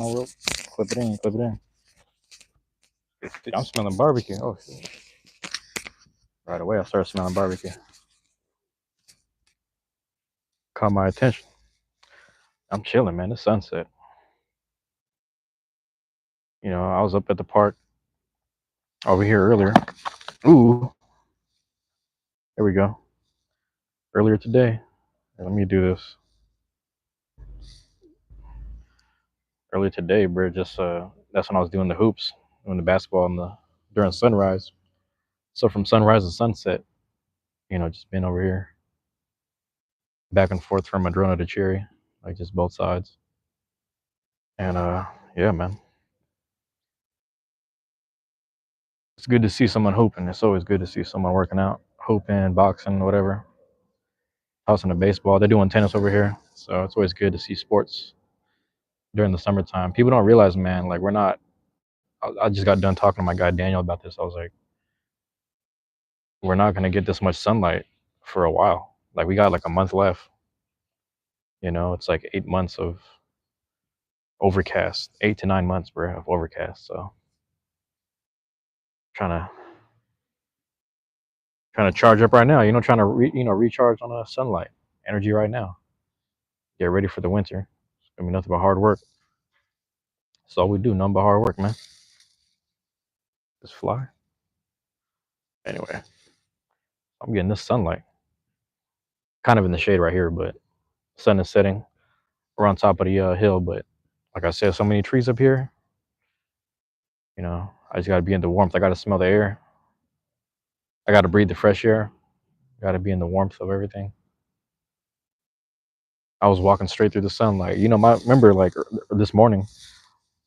Oh, well, clip it in, clip it in. Dude, I'm smelling barbecue. Oh, shit. Right away, I started smelling barbecue. Caught my attention. I'm chilling, man. It's sunset. I was up at the park over here earlier. Ooh, there we go. Earlier today. Let me do this. Earlier today, bro. Just that's when I was doing the hoops, doing the basketball during sunrise. So from sunrise to sunset, just being over here, back and forth from Madrona to Cherry, like just both sides. And yeah, man. It's good to see someone hooping. It's always good to see someone working out, hooping, boxing, whatever. Tossing a baseball. They're doing tennis over here, so it's always good to see sports during the summertime. People don't realize, man. Like we're not. I just got done talking to my guy Daniel about this. I was like, we're not gonna get this much sunlight for a while. Like we got like a month left. It's like 8 months of overcast, 8 to 9 months, bro, of overcast. So trying to trying to charge up right now. Trying to recharge on the sunlight energy right now. Get ready for the winter. It's gonna be nothing but hard work. That's all we do, nothing but hard work, man. Just fly. Anyway, I'm getting this sunlight. Kind of in the shade right here, but sun is setting. We're on top of the hill, but like I said, so many trees up here. I just gotta be in the warmth. I gotta smell the air. I gotta breathe the fresh air. Gotta be in the warmth of everything. I was walking straight through the sunlight. Remember like this morning,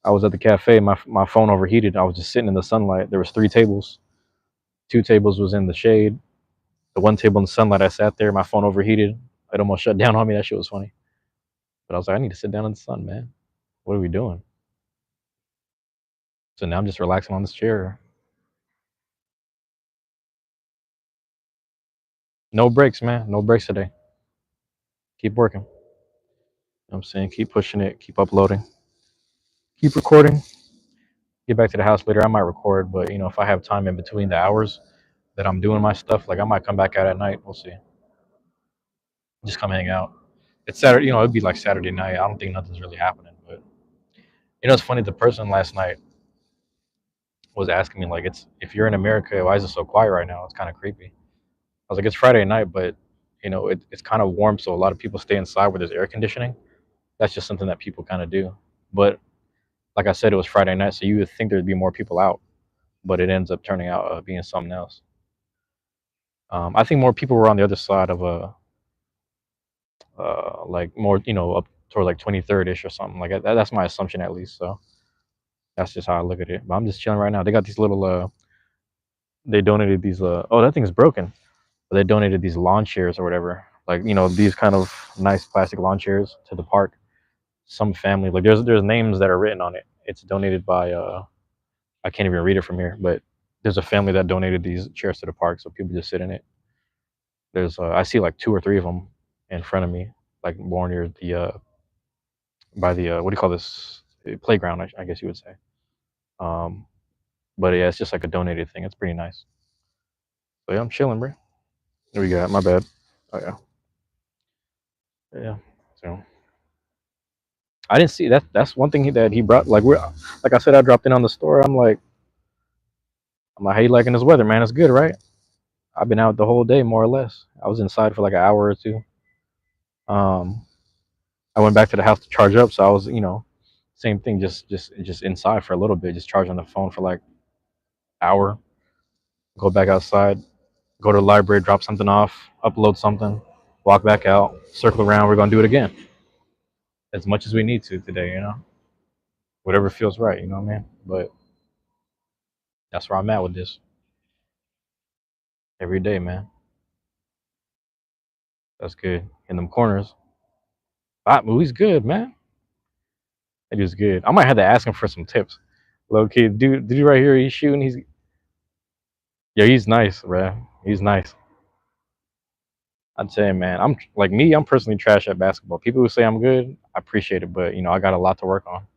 I was at the cafe. My phone overheated. I was just sitting in the sunlight. There was 3 tables. 2 tables was in the shade. The one table in the sunlight, I sat there. My phone overheated. It almost shut down on me. That shit was funny. But I was like, I need to sit down in the sun, man. What are we doing? So now I'm just relaxing on this chair. No breaks, man. No breaks today. Keep working. You know what I'm saying? Keep pushing it. Keep uploading. Keep recording. Get back to the house later. I might record, but if I have time in between the hours that I'm doing my stuff, like I might come back out at night. We'll see. Just come hang out. It's Saturday. It'd be like Saturday night. I don't think nothing's really happening. But it's funny. The person last night was asking me like, "It's if you're in America, why is it so quiet right now? It's kind of creepy." I was like, "It's Friday night, but it's kind of warm, so a lot of people stay inside where there's air conditioning. That's just something that people kind of do." But like I said, it was Friday night, so you would think there'd be more people out, but it ends up turning out being something else. I think more people were on the other side of like more, up toward like 23rd ish or something like that. That's my assumption at least. So that's just how I look at it. But I'm just chilling right now. They got these little, they donated these, oh, that thing's broken. They donated these lawn chairs or whatever. Like, these kind of nice plastic lawn chairs to the park. Some family, like there's names that are written on it. It's donated by, I can't even read it from here, but there's a family that donated these chairs to the park. So people just sit in it. I see like 2 or 3 of them in front of me, like more near the by the what do you call this playground? I guess you would say. Um, but yeah, it's just like a donated thing. It's pretty nice. So yeah, I'm chilling, bro. There we go. My bad. Oh yeah, yeah. So I didn't see that. That's one thing that he brought. Like I said, I dropped in on the store. I'm like, how you liking this weather, man? It's good, right? I've been out the whole day, more or less. I was inside for like an hour or two. Um, I went back to the house to charge up, so I was, same thing, just inside for a little bit, just charging the phone for like hour. Go back outside, go to the library, drop something off, upload something, walk back out, circle around. We're gonna do it again as much as we need to today. Whatever feels right. You know what I mean? But that's where I'm at with this every day, man. That's good. In them corners, that movie's good, man. It is good. I might have to ask him for some tips. Low key, dude, right here, he's shooting. Yeah, he's nice, bro. He's nice. I'd say, man, I'm like me. I'm personally trash at basketball. People who say I'm good, I appreciate it, but I got a lot to work on.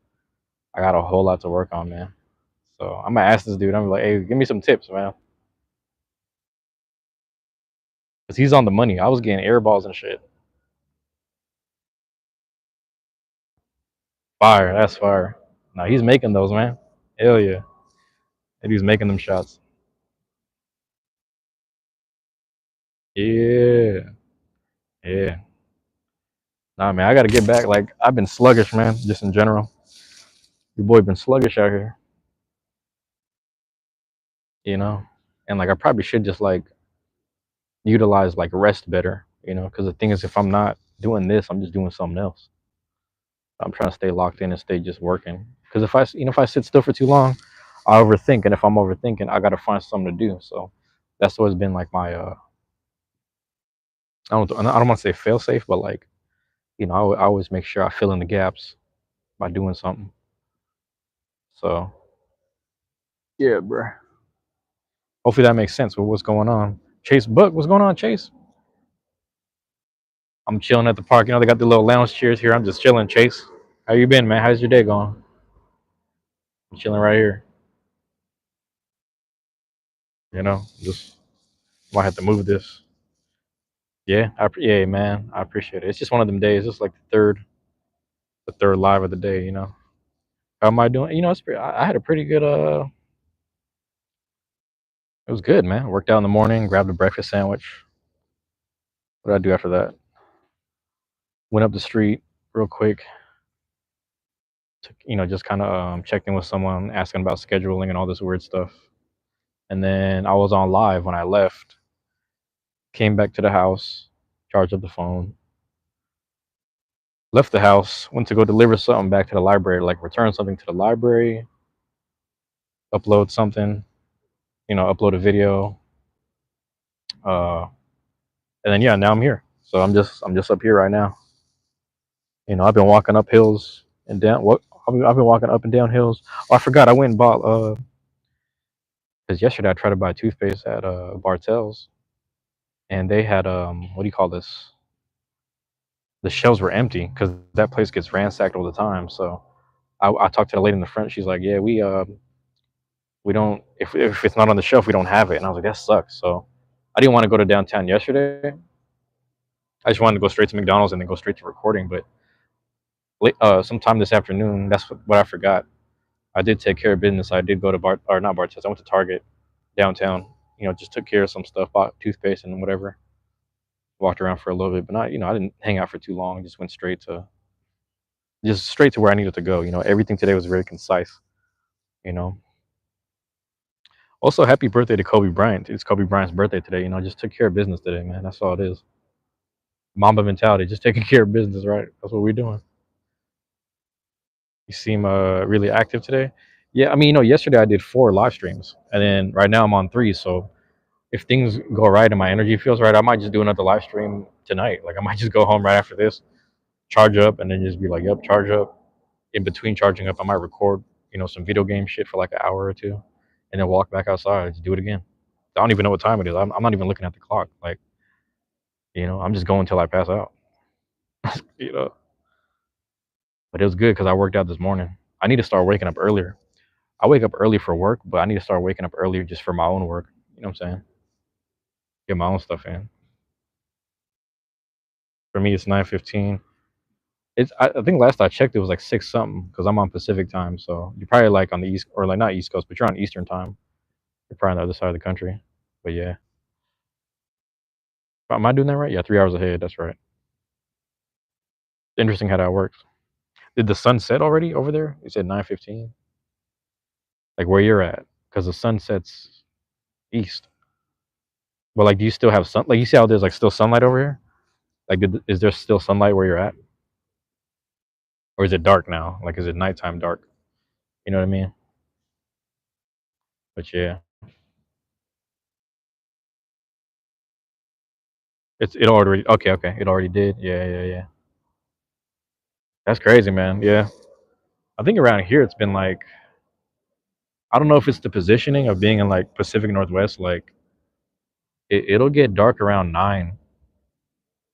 I got a whole lot to work on, man. So I'm gonna ask this dude. I'm like, hey, give me some tips, man, because he's on the money. I was getting air balls and shit. Fire, that's fire. No, he's making those, man. Hell yeah, and he's making them shots. Yeah, yeah. Nah, man, I gotta get back. Like I've been sluggish, man, just in general. Your boy been sluggish out here, you know. And like I probably should just like utilize like rest better, you know. Because the thing is, if I'm not doing this, I'm just doing something else. I'm trying to stay locked in and stay just working. Because if I sit still for too long, I overthink, and if I'm overthinking, I gotta find something to do. So that's always been like my I don't want to say fail safe, but like I always make sure I fill in the gaps by doing something. So yeah, bro. Hopefully that makes sense with what's going on. Chase Book, what's going on, Chase? I'm chilling at the park. You know they got the little lounge chairs here. I'm just chilling, Chase. How you been, man? How's your day going? I'm chilling right here. Just might have to move this. Yeah, yeah, man. I appreciate it. It's just one of them days. It's like the third live of the day. How am I doing? I had a pretty good. It was good, man. Worked out in the morning. Grabbed a breakfast sandwich. What did I do after that? Went up the street real quick. Just kind of checked in with someone, asking about scheduling and all this weird stuff. And then I was on live when I left. Came back to the house, charged up the phone, left the house, went to go deliver something back to the library, like return something to the library, upload something, upload a video, uh, and then yeah, now I'm here. So I'm just up here right now. I've been walking up hills and down. What I've been walking up and down hills. Oh, I forgot. I went and bought because yesterday I tried to buy toothpaste at Bartell's, and they had what do you call this? The shelves were empty because that place gets ransacked all the time. So I talked to the lady in the front. She's like, yeah, we don't if it's not on the shelf, we don't have it. And I was like, that sucks. So I didn't want to go to downtown yesterday. I just wanted to go straight to McDonald's and then go straight to recording. But sometime this afternoon, that's what I forgot. I did take care of business. I did go to Bart or not Bart's. I went to Target downtown. Just took care of some stuff, bought toothpaste and whatever. Walked around for a little bit, but not I didn't hang out for too long. Just went straight to where I needed to go. Everything today was very concise. You know. Also, happy birthday to Kobe Bryant. It's Kobe Bryant's birthday today. Just took care of business today, man. That's all it is. Mamba mentality, just taking care of business, right? That's what we're doing. You seem really active today. Yeah, I mean, yesterday I did 4 live streams, and then right now I'm on 3. So if things go right and my energy feels right, I might just do another live stream tonight. Like I might just go home right after this, charge up, and then just be like, "Yep, charge up." In between charging up, I might record, some video game shit for like an hour or two, and then walk back outside. Just do it again. I don't even know what time it is. I'm not even looking at the clock. Like, I'm just going until I pass out. you know. But it was good because I worked out this morning. I need to start waking up earlier. I wake up early for work, but I need to start waking up earlier just for my own work. You know what I'm saying? Get my own stuff in. For me, it's 9:15. I think last I checked, it was like 6 something because I'm on Pacific time. So you're probably like on the East, or like not East Coast, but you're on Eastern time. You're probably on the other side of the country. But yeah, am I doing that right? Yeah, 3 hours ahead. That's right. Interesting how that works. Did the sun set already over there? You said 9:15. Like where you're at, because the sun sets east. But like, do you still have sun? Like you see how there's like still sunlight over here? Like, is there still sunlight where you're at, or is it dark now? Like, is it nighttime dark? You know what I mean? But yeah, it already okay. Okay, it already did. Yeah, yeah, yeah. That's crazy, man. Yeah, I think around here it's been like I don't know if it's the positioning of being in like Pacific Northwest. Like it'll get dark around 9,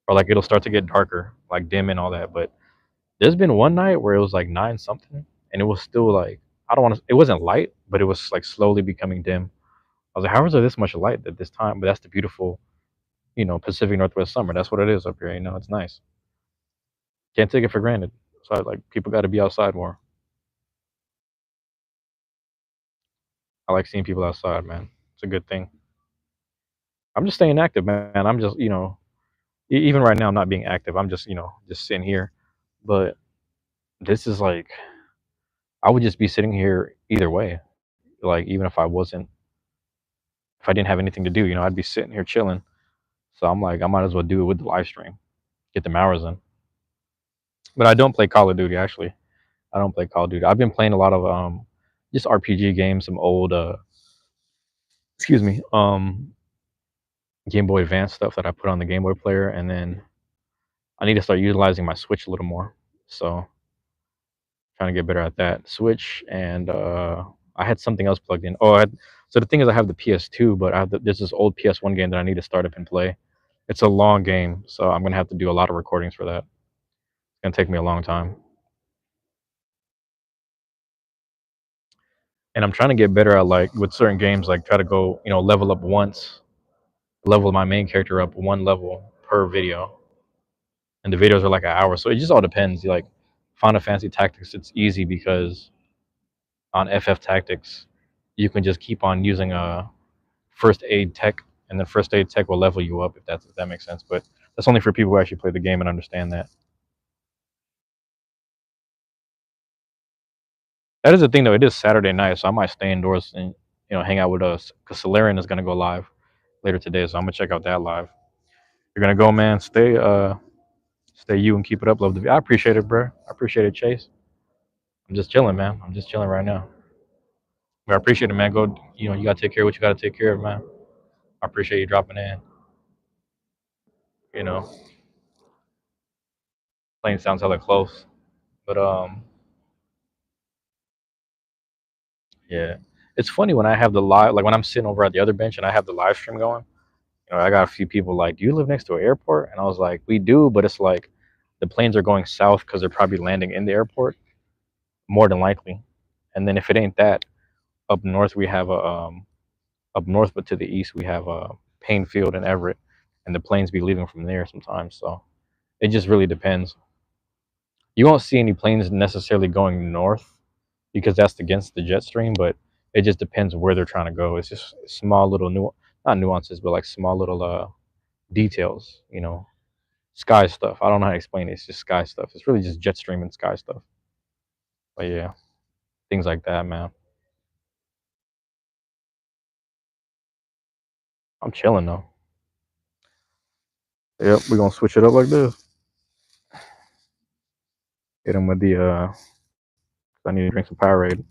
or like it'll start to get darker, like dim and all that. But there's been one night where it was like 9 something, and it was still like I don't want to. It wasn't light, but it was like slowly becoming dim. I was like, how is there this much light at this time? But that's the beautiful, Pacific Northwest summer. That's what it is up here. It's nice. Can't take it for granted. So like people got to be outside more. I like seeing people outside, man. It's a good thing. I'm just staying active, man. I'm just, even right now, I'm not being active. I'm just, just sitting here. But this is like, I would just be sitting here either way. Like, even if I didn't have anything to do, I'd be sitting here chilling. So I'm like, I might as well do it with the live stream, get them hours in. But I don't play Call of Duty, actually. I don't play Call of Duty. I've been playing a lot of just RPG games, some old, excuse me, Game Boy Advance stuff that I put on the Game Boy player, and then I need to start utilizing my Switch a little more. So trying to get better at that. Switch and I had something else plugged in. So the thing is, I have the PS2, but there's this old PS1 game that I need to start up and play. It's a long game, so I'm gonna have to do a lot of recordings for that. It's gonna take me a long time, and I'm trying to get better at like with certain games, like try to go, level up once, level my main character up one level per video, and the videos are like an hour, so it just all depends. Like Final Fantasy Tactics, it's easy because on FF Tactics, you can just keep on using a first aid tech, and then first aid tech will level you up if that makes sense. But that's only for people who actually play the game and understand that. That is the thing, though. It is Saturday night, so I might stay indoors and hang out with us because Solarian is gonna go live later today, so I'm gonna check out that live. You're gonna go, man. Stay you and keep it up. Love the. I appreciate it, bro. I appreciate it, Chase. I'm just chilling, man. I'm just chilling right now. But I appreciate it, man. Go. You gotta take care of what you gotta take care of, man. I appreciate you dropping in. You know, Plane sounds hella close, but yeah. It's funny when I have the live, like when I'm sitting over at the other bench and I have the live stream going. I got a few people like, "Do you live next to an airport?" And I was like, "We do," but it's like the planes are going south because they're probably landing in the airport, more than likely. And then if it ain't that, up north we have up north, but to the east we have Payne Field and Everett, and the planes be leaving from there sometimes. So it just really depends. You won't see any planes necessarily going north because that's against the jet stream, but it just depends where they're trying to go. It's just small little not nuances, but like small little details, sky stuff. I don't know how to explain it. It's just sky stuff. It's really just jet stream and sky stuff. But yeah, things like that, man. I'm chilling though. Yep, we're gonna switch it up like this. Hit him with the I need to drink some Powerade.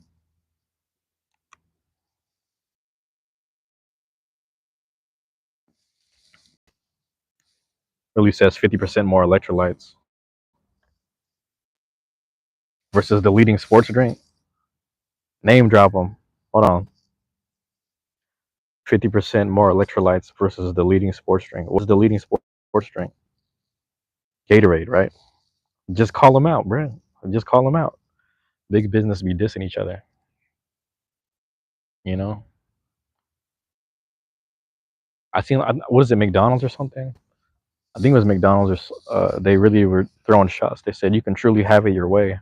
Really says 50% more electrolytes versus the leading sports drink. Name drop them. Hold on. 50% more electrolytes versus the leading sports drink. What's the leading sports drink? Gatorade, right? Just call them out, bro. Just call them out. Big business be dissing each other. You know. I seen what is it, McDonald's or something? I think it was McDonald's. Or they really were throwing shots. They said you can truly have it your way.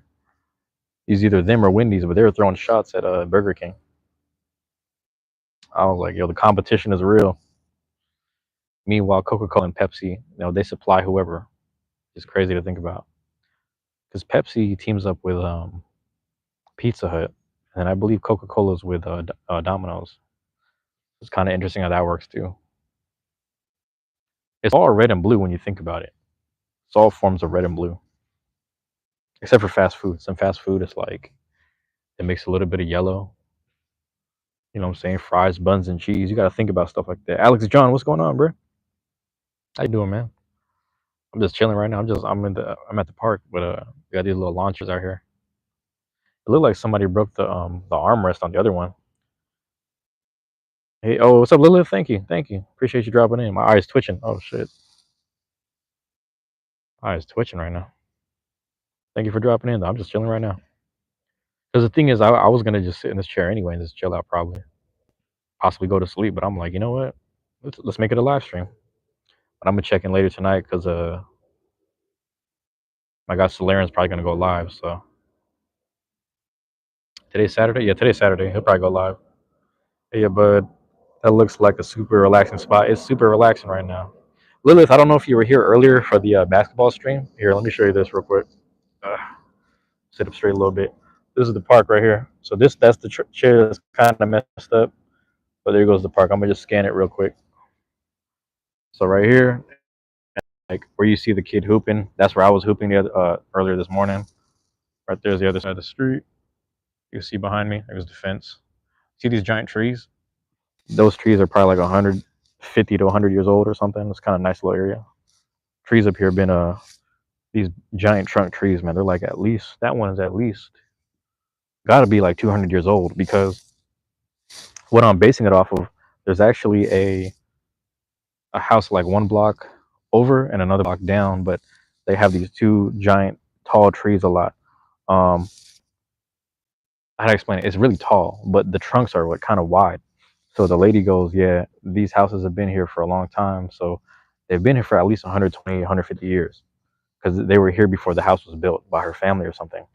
It's either them or Wendy's, but they were throwing shots at Burger King. I was like, yo, the competition is real. Meanwhile, Coca-Cola and Pepsi, they supply whoever. It's crazy to think about. Because Pepsi teams up with Pizza Hut, and I believe Coca-Cola's with Domino's. It's kind of interesting how that works too. It's all red and blue when you think about it. It's all forms of red and blue, except for fast food. Some fast food is like it makes a little bit of yellow. You know what I'm saying? Fries, buns, and cheese. You got to think about stuff like that. Alex John, what's going on, bro? How you doing, man? I'm just chilling right now. I'm at the park, but we got these little launchers out here. It looked like somebody broke the armrest on the other one. Hey, oh, what's up, Lilith? Thank you, thank you. Appreciate you dropping in. My eyes twitching. Oh shit, my eyes twitching right now. Thank you for dropping in. Though. I'm just chilling right now. Because the thing is, I was gonna just sit in this chair anyway and just chill out, probably, possibly go to sleep. But I'm like, you know what? Let's make it a live stream. But I'm gonna check in later tonight because my guy Solarian's probably gonna go live. So today's Saturday. Yeah, today's Saturday. He'll probably go live. Yeah, bud. That looks like a super relaxing spot. It's super relaxing right now. Lilith, I don't know if you were here earlier for the basketball stream. Here, let me show you this real quick. Uh, Sit up straight a little bit. This is the park right here. So that's the chair that's kind of messed up. But there goes the park. I'm gonna just scan it real quick. So right here, like where you see the kid hooping, that's where I was hooping earlier this morning. Right there's the other side of the street. You can see behind me, there's the fence. See these giant trees? Those trees are probably like 150 to 100 years old or something. It's kind of a nice little area. Trees up here have been these giant trunk trees, man. They're like at least that one is at least got to be like 200 years old because what I'm basing it off of, there's actually a house like one block over and another block down, but they have these two giant tall trees a lot. Um, how to explain it? It's really tall, but the trunks are what kind of wide. So the lady goes, yeah, these houses have been here for a long time. So they've been here for at least 120, 150 years because they were here before the house was built by her family or something.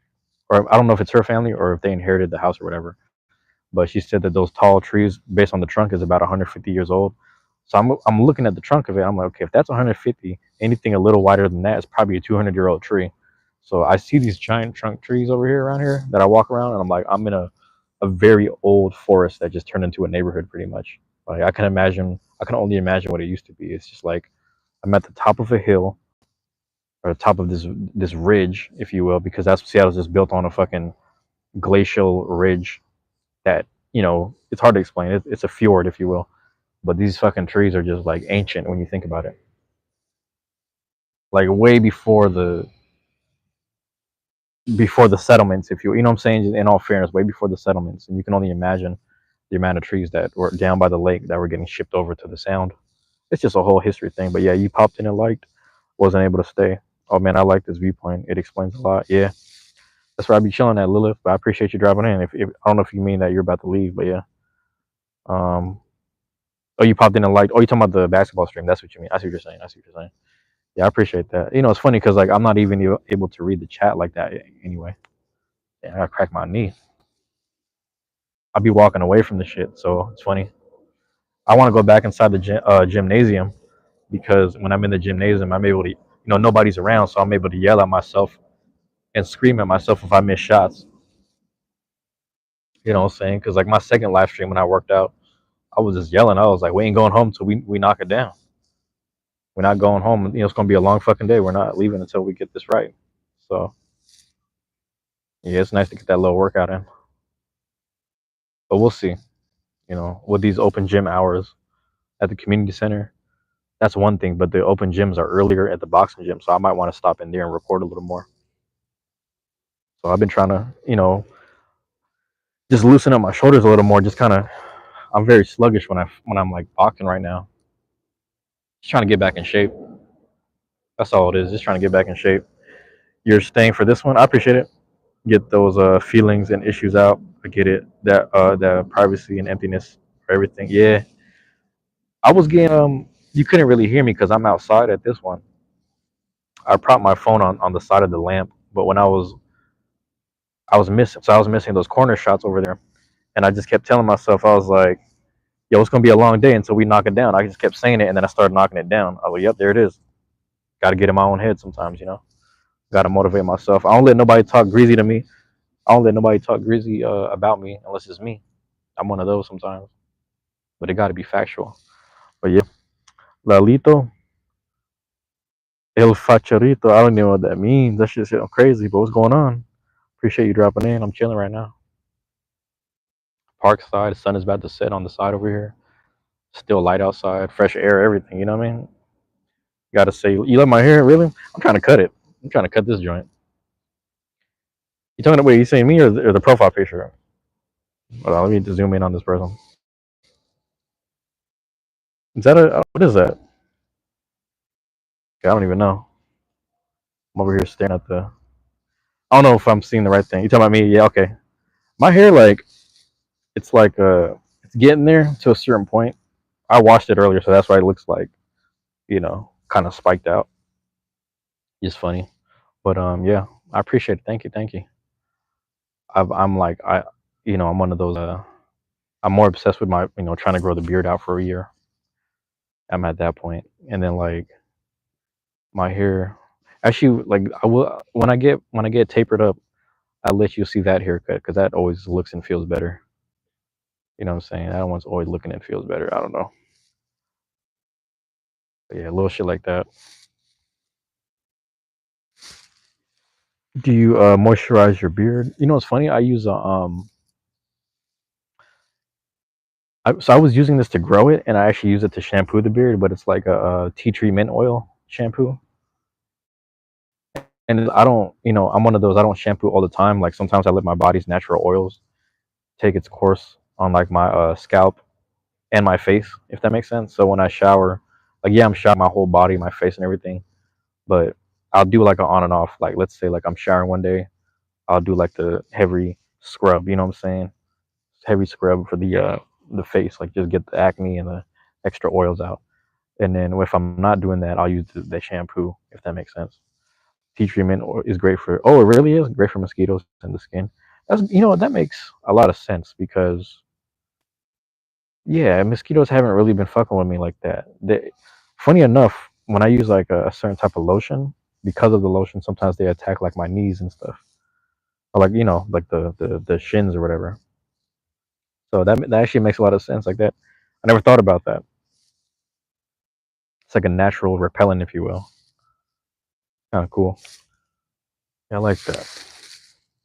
Or I don't know if it's her family or if they inherited the house or whatever. But she said that those tall trees, based on the trunk, is about 150 years old. So I'm looking at the trunk of it. I'm like, okay, if that's 150, anything a little wider than that is probably a 200-year-old tree. So I see these giant trunk trees over here around here that I walk around, and I'm like, I'm in a very old forest that just turned into a neighborhood, pretty much. Like I can only imagine what it used to be. It's just like I'm at the top of a hill or the top of this ridge, if you will, because that's Seattle's just built on a fucking glacial ridge that it's hard to explain. It's a fjord, if you will. But these fucking trees are just like ancient when you think about it. Like way before the settlements, if you know what I'm saying. In all fairness, way before the settlements, and you can only imagine the amount of trees that were down by the lake that were getting shipped over to the sound. It's just a whole history thing. But yeah, you popped in and liked, wasn't able to stay. Oh man, I like this viewpoint. It explains a lot. Yeah, that's where I be chilling at, Lilith. But I appreciate you dropping in. If I don't know if you mean that you're about to leave, but yeah. Oh, you popped in and liked. Oh, you talking about the basketball stream? That's what you mean. I see what you're saying. I see what you're saying. Yeah, I appreciate that. It's funny because like I'm not even able to read the chat like that anyway. Yeah, I gotta crack my knee. I'll be walking away from the shit, so it's funny. I want to go back inside the gymnasium because when I'm in the gymnasium, I'm able to, nobody's around, so I'm able to yell at myself and scream at myself if I miss shots. You know what I'm saying? Because like my second live stream when I worked out, I was just yelling. I was like, we ain't going home till we knock it down. We're not going home. It's gonna be a long fucking day. We're not leaving until we get this right. So yeah, it's nice to get that little workout in. But we'll see. With these open gym hours at the community center, that's one thing. But the open gyms are earlier at the boxing gym, so I might want to stop in there and record a little more. So I've been trying to, just loosen up my shoulders a little more. Just kind of, I'm very sluggish when I'm like boxing right now. Just trying to get back in shape. That's all it is. Just trying to get back in shape. You're staying for this one. I appreciate it. Get those feelings and issues out. I get it. That the privacy and emptiness for everything. Yeah, I was getting You couldn't really hear me because I'm outside at this one. I propped my phone on the side of the lamp, but when I was missing, so I was missing those corner shots over there, and I just kept telling myself, I was like, "Yo, it's gonna be a long day until we knock it down." I just kept saying it, and then I started knocking it down. I was like, "Yep, there it is." Got to get in my own head sometimes. Got to motivate myself. I don't let nobody talk greasy to me. I don't let nobody talk greasy about me unless it's me. I'm one of those sometimes, but it got to be factual. But yeah, Lalito, El Facharito. I don't know what that means. That shit's crazy. But what's going on? Appreciate you dropping in. I'm chilling right now. Park side. The sun is about to set on the side over here. Still light outside. Fresh air. Everything. You know what I mean? Got to say, you love my hair? Really? I'm trying to cut it. I'm trying to cut this joint. You talking about? Wait, you saying me or the profile picture? Hold on, let me just zoom in on this person. Is that what is that? Okay, I don't even know. I'm over here staring at the. I don't know if I'm seeing the right thing. You talking about me? Yeah, okay. My hair, like, it's like it's getting there to a certain point. I washed it earlier, so that's why it looks like, kind of spiked out. Just funny. But yeah, I appreciate it. Thank you, thank you. I'm like I'm one of those. I'm more obsessed with my trying to grow the beard out for a year. I'm at that point, and then like my hair. Actually, like I will when I get tapered up, I'll let you see that haircut because that always looks and feels better. You know what I'm saying? That one's always looking and feels better. I don't know. But yeah, little shit like that. Do you moisturize your beard? You know what's funny? I use a so I was using this to grow it, and I actually use it to shampoo the beard, but it's like a tea tree mint oil shampoo. And I don't, I'm one of those. I don't shampoo all the time. Like sometimes I let my body's natural oils take its course on like my scalp and my face, if that makes sense. So when I shower, like yeah, I'm showering my whole body, my face, and everything. But I'll do like an on and off. Like let's say like I'm showering one day, I'll do like the heavy scrub. You know what I'm saying? Heavy scrub for the face, like just get the acne and the extra oils out. And then if I'm not doing that, I'll use the shampoo, if that makes sense. Tea treatment is great for. Oh, it really is great for mosquitoes and the skin. That makes a lot of sense because yeah, mosquitoes haven't really been fucking with me like that. Funny enough, when I use like a certain type of lotion, because of the lotion, sometimes they attack like my knees and stuff, or like like the shins or whatever. So that actually makes a lot of sense like that. I never thought about that. It's like a natural repellent, if you will. Kind of cool. Yeah, I like that.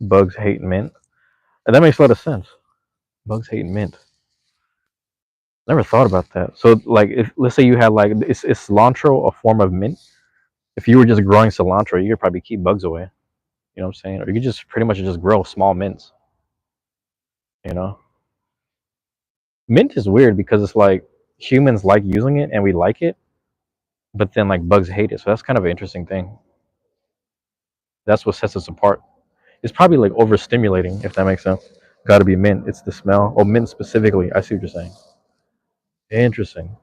Bugs hate mint, and that makes a lot of sense. Bugs hate mint. Never thought about that. So, like, if let's say you had like, is cilantro a form of mint? If you were just growing cilantro, you could probably keep bugs away. You know what I'm saying? Or you could just pretty much just grow small mints. You know, mint is weird because it's like humans like using it and we like it, but then like bugs hate it. So that's kind of an interesting thing. That's what sets us apart. It's probably like overstimulating, if that makes sense. Got to be mint. It's the smell. Oh, mint specifically. I see what you're saying. Interesting.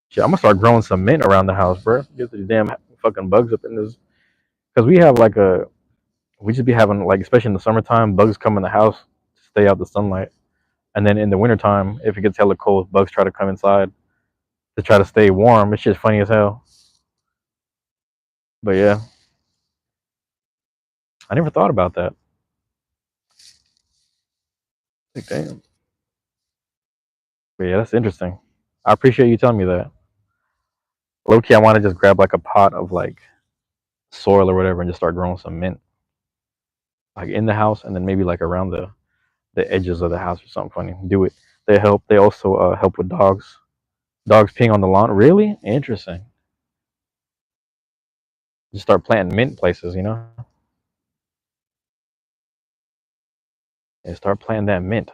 Shit, I'm gonna start growing some mint around the house, bro. Get the damn fucking bugs up in this. Because we have like we just be having like, especially in the summertime, bugs come in the house to stay out the sunlight. And then in the wintertime, if it gets hella cold, bugs try to come inside to try to stay warm. It's just funny as hell. But yeah, I never thought about that. Like, damn. But yeah, that's interesting. I appreciate you telling me that. Low key, I want to just grab like a pot of like soil or whatever and just start growing some mint, like in the house, and then maybe like around the edges of the house or something funny. Do it. They help. They also help with dogs. Dogs peeing on the lawn. Really interesting. Just start planting mint places. And start planting that mint.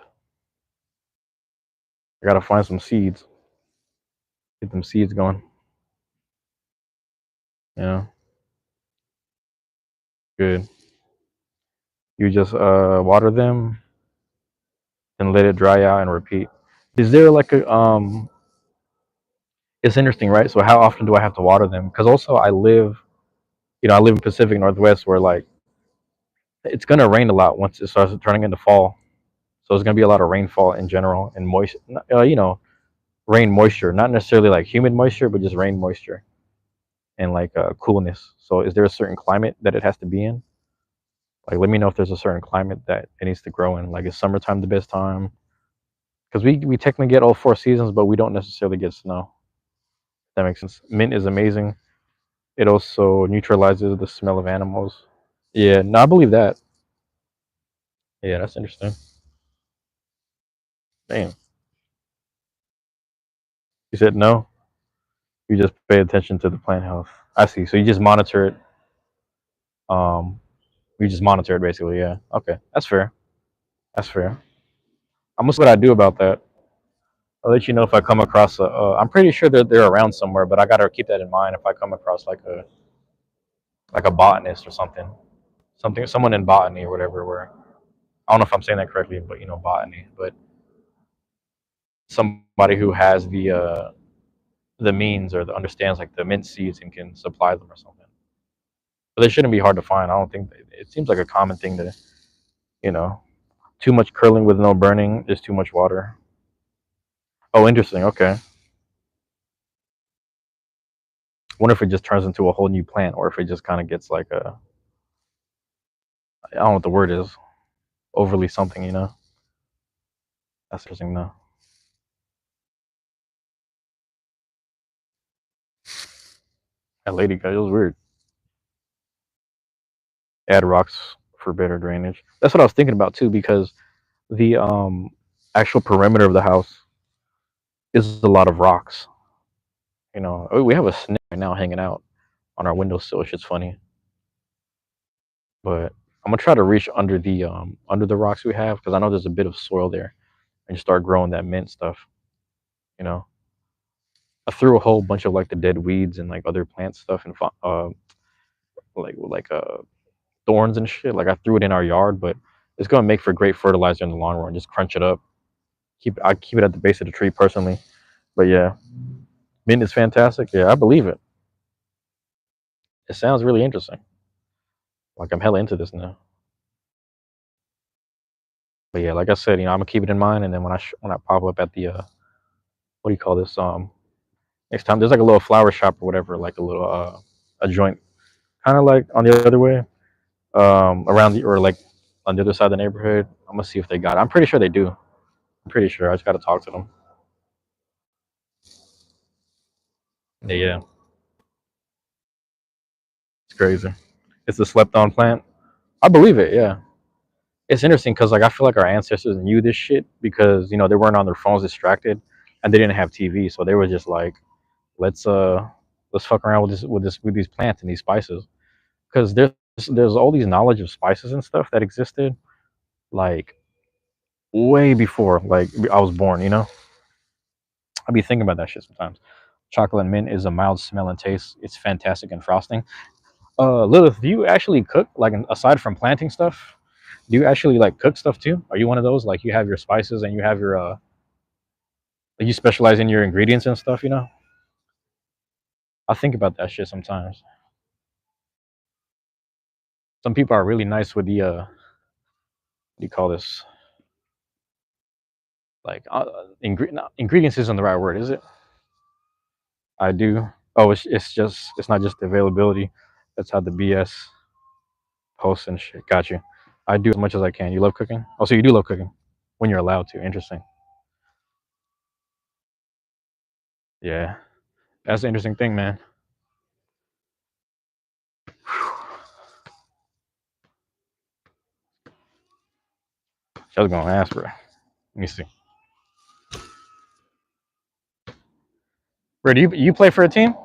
I gotta find some seeds. Get them seeds going. Yeah, good. You just water them and let it dry out and repeat. Is there like a It's interesting, right? So how often do I have to water them? Because also I live in Pacific Northwest where like it's gonna rain a lot once it starts turning into fall. So there's gonna be a lot of rainfall in general and rain moisture, not necessarily like humid moisture, but just rain moisture and like coolness. So is there a certain climate that it has to be in? Like, let me know if there's a certain climate that it needs to grow in. Like, is summertime the best time? Because we technically get all 4 seasons, but we don't necessarily get snow. That makes sense. Mint is amazing. It also neutralizes the smell of animals. Yeah, no, I believe that. Yeah, that's interesting. Damn. You said no. You just pay attention to the plant health. I see. So you just monitor it. Um, you just monitor it basically. Yeah. Okay, that's fair. That's fair. I'm gonna see what I do about that. I'll let you know if I come across a. I'm pretty sure that they're around somewhere, but I gotta keep that in mind if I come across like a botanist or something. someone in botany or whatever. Where I don't know if I'm saying that correctly, but botany. But somebody who has the means or the understands like the mint seeds and can supply them or something. But they shouldn't be hard to find. I don't think it seems like a common thing to you know too much curling with no burning is too much water. Oh, interesting. Okay. Wonder if it just turns into a whole new plant, or if it just kind of gets like I don't know what the word is, overly something. That's interesting though. That lady guy, it was weird. Add rocks for better drainage. That's what I was thinking about too, because the actual perimeter of the house is a lot of rocks. We have a snake right now hanging out on our windowsill. It's just funny, but I'm gonna try to reach under the rocks we have because I know there's a bit of soil there and just start growing that mint stuff. You know, I threw a whole bunch of like the dead weeds and like other plant stuff and like thorns and shit. Like I threw it in our yard, but it's gonna make for great fertilizer in the long run. Just crunch it up. I keep it at the base of the tree personally. But yeah, mint is fantastic. Yeah, I believe it. It sounds really interesting. Like I'm hella into this now. But yeah, like I said, I'm gonna keep it in mind, and then when I pop up at the what do you call this? Next time there's like a little flower shop or whatever, like a little a joint, kind of like on the other way, around the or like on the other side of the neighborhood. I'm gonna see if they got it. I'm pretty sure they do. I'm pretty sure. I just gotta talk to them. Yeah, yeah, it's crazy. It's a slept on plant. I believe it. Yeah, it's interesting because like I feel like our ancestors knew this shit because they weren't on their phones distracted, and they didn't have TV, so they were just like, let's let's fuck around with these plants and these spices because there's all these knowledge of spices and stuff that existed like way before like I was born. I be thinking about that shit sometimes. Chocolate and mint is a mild smell and taste. It's fantastic in frosting. Lilith, do you actually cook like aside from planting stuff? Do you actually like cook stuff too? Are you one of those like you have your spices and you have your like you specialize in your ingredients and stuff? I think about that shit sometimes. Some people are really nice with the what do you call this? Like ingredients isn't the right word, is it? I do. Oh, it's not just availability. That's how the BS posts and shit. Got you. I do as much as I can. You love cooking? Oh, so you do love cooking when you're allowed to. Interesting. Yeah, that's the interesting thing, man. I was gonna ask, bro. Let me see. Bro, do you play for a team?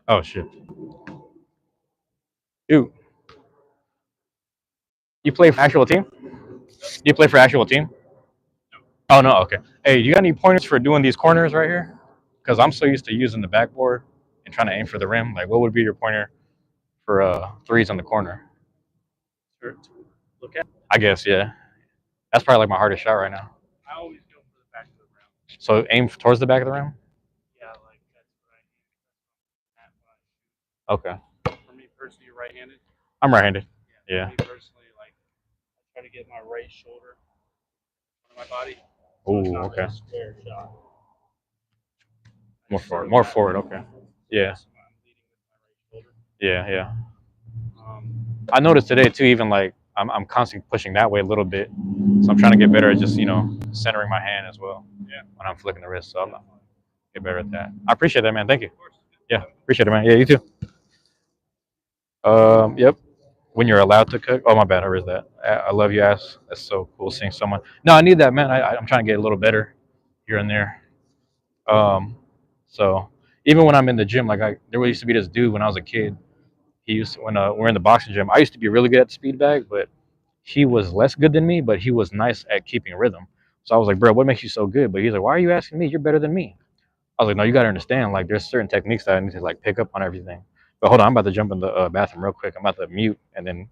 Oh shit. Dude, you play for actual team? Do you play for actual team? Oh no, okay. Hey, you got any pointers for doing these corners right here? Because I'm so used to using the backboard and trying to aim for the rim. Like, what would be your pointer for threes on the corner? Sure. I guess, yeah. That's probably like my hardest shot right now. So aim towards the back of the rim. Okay. I'm right-handed. Yeah. Oh, okay. More forward. More forward. Okay. Yeah. Yeah. Yeah. I noticed today too. Even like I'm constantly pushing that way a little bit, so I'm trying to get better at just centering my hand as well. Yeah. When I'm flicking the wrist, so I'm not get better at that. I appreciate that, man. Thank you. Yeah, appreciate it, man. Yeah, you too. Yep. When you're allowed to cook. Oh, my bad. Or is that? I love you, ass. That's so cool seeing someone. No, I need that, man. I'm trying to get a little better here and there. Um, so even when I'm in the gym, like there used to be this dude when I was a kid. He used to, when we're in the boxing gym. I used to be really good at speed bag, but he was less good than me. But he was nice at keeping rhythm. So I was like, bro, what makes you so good? But he's like, why are you asking me? You're better than me. I was like, no, you gotta understand. Like, there's certain techniques that I need to like pick up on everything. But hold on, I'm about to jump in the bathroom real quick. I'm about to mute and then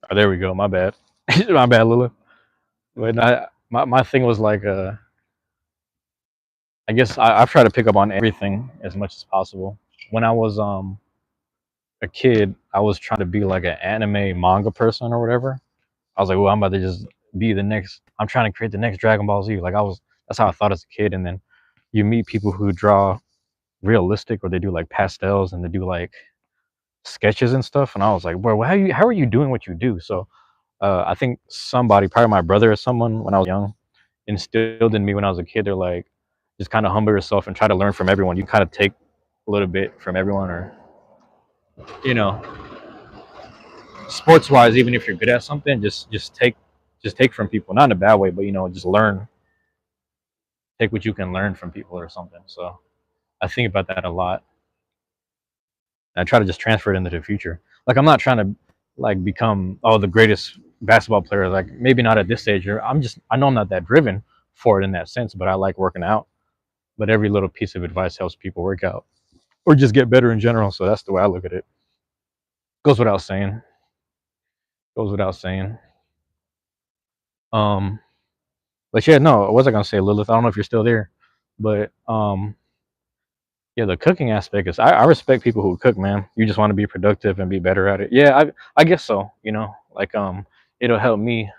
Oh, there we go. My bad. My bad, Lila. But my thing was like, I guess I've tried to pick up on everything as much as possible. When I was a kid, I was trying to be like an anime manga person or whatever. I was like, well, I'm about to just be the next. I'm trying to create the next Dragon Ball Z. Like I was. That's how I thought as a kid. And then you meet people who draw realistic, or they do like pastels, and they do like sketches and stuff. And I was like, bro, how are you doing what you do? So I think somebody, probably my brother or someone, when I was young, instilled in me when I was a kid. They're like, just kind of humble yourself and try to learn from everyone. You kind of take a little bit from everyone, or you know, sports wise, even if you're good at something, just take from people, not in a bad way, but just learn, take what you can learn from people or something. So I think about that a lot. I try to just transfer it into the future. Like I'm not trying to like become the greatest basketball player. Like maybe not at this stage. Or I know I'm not that driven for it in that sense, but I like working out. But every little piece of advice helps people work out or just get better in general. So that's the way I look at it. Goes without saying. Goes without saying. Um, but yeah, no, what was I gonna say, Lilith? I don't know if you're still there, but yeah, the cooking aspect is I respect people who cook, man. You just want to be productive and be better at it. Yeah, I guess so. Like it'll help me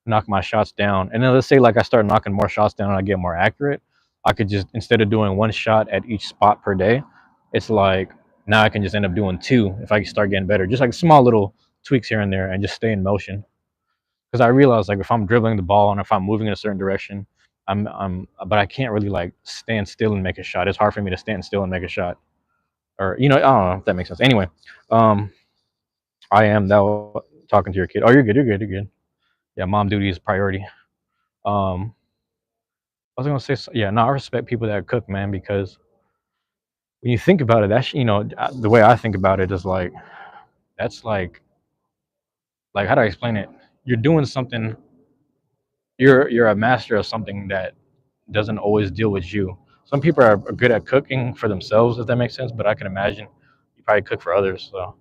knock my shots down. And then let's say like I start knocking more shots down and I get more accurate. I could just, instead of doing one shot at each spot per day, it's like now I can just end up doing two if I start getting better. Just like small little tweaks here and there, and just stay in motion. Because I realize like if I'm dribbling the ball and if I'm moving in a certain direction, but I can't really like stand still and make a shot. It's hard for me to stand still and make a shot. Or I don't know if that makes sense. Anyway, um, I am now talking to your kid. Oh, you're good. You're good. You're good. Yeah, mom duty is priority. Um, I was gonna say, yeah, no, I respect people that cook, man, because when you think about it, the way I think about it is like that's like how do I explain it? You're doing something. You're a master of something that doesn't always deal with you. Some people are good at cooking for themselves, if that makes sense. But I can imagine you probably cook for others. So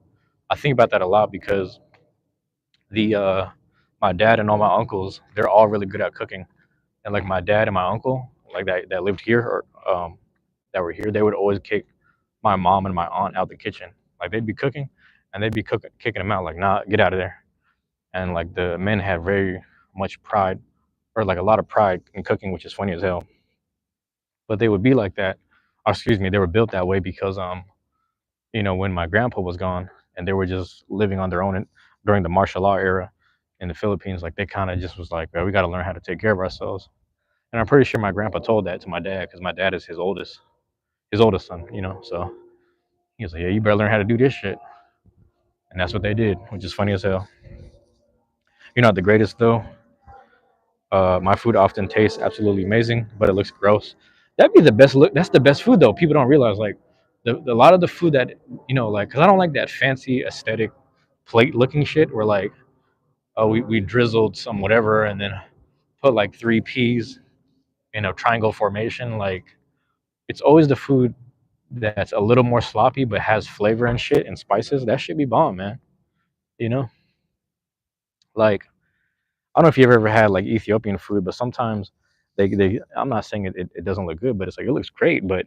I think about that a lot because the my dad and all my uncles, they're all really good at cooking. And like my dad and my uncle, like that lived here or that were here, they would always kick my mom and my aunt out the kitchen. Like they'd be cooking, and they'd be kicking them out. Like, nah, get out of there. And like the men had very much pride, or like a lot of pride in cooking, which is funny as hell. But they would be like that. Or excuse me, they were built that way because when my grandpa was gone and they were just living on their own during the martial law era in the Philippines, like they kind of just was like, well, we got to learn how to take care of ourselves. And I'm pretty sure my grandpa told that to my dad because my dad is his oldest son. So he was like, yeah, you better learn how to do this shit. And that's what they did, which is funny as hell. You're not the greatest though. My food often tastes absolutely amazing, but it looks gross. That'd be the best look. That's the best food though. People don't realize like a lot of the food that like, because I don't like that fancy aesthetic plate looking shit where like, oh, we drizzled some whatever and then put like three peas in a triangle formation. Like it's always the food that's a little more sloppy but has flavor and shit and spices. That should be bomb, man. You know, like I don't know if you've ever had like Ethiopian food, but sometimes they I'm not saying it doesn't look good, but it's like it looks great, but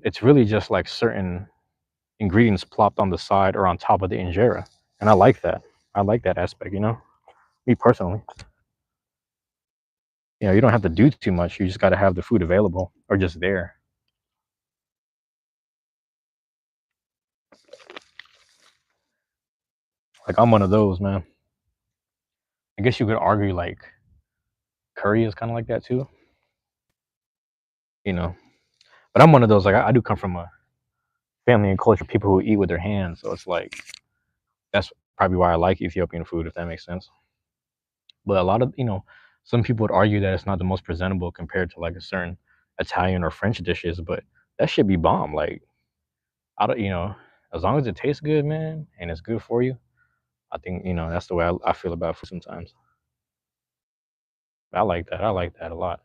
it's really just like certain ingredients plopped on the side or on top of the injera, and I like that. I like that aspect. Me personally. You don't have to do too much. You just got to have the food available or just there. Like I'm one of those, man. I guess you could argue like curry is kind of like that too. You know, but I'm one of those. Like I do come from a family and culture, people who eat with their hands, so it's like that's probably why I like Ethiopian food, if that makes sense. But a lot of some people would argue that it's not the most presentable compared to like a certain Italian or French dishes, but that should be bomb. Like I don't, as long as it tastes good, man, and it's good for you, I think that's the way I feel about food sometimes. I like that. I like that a lot.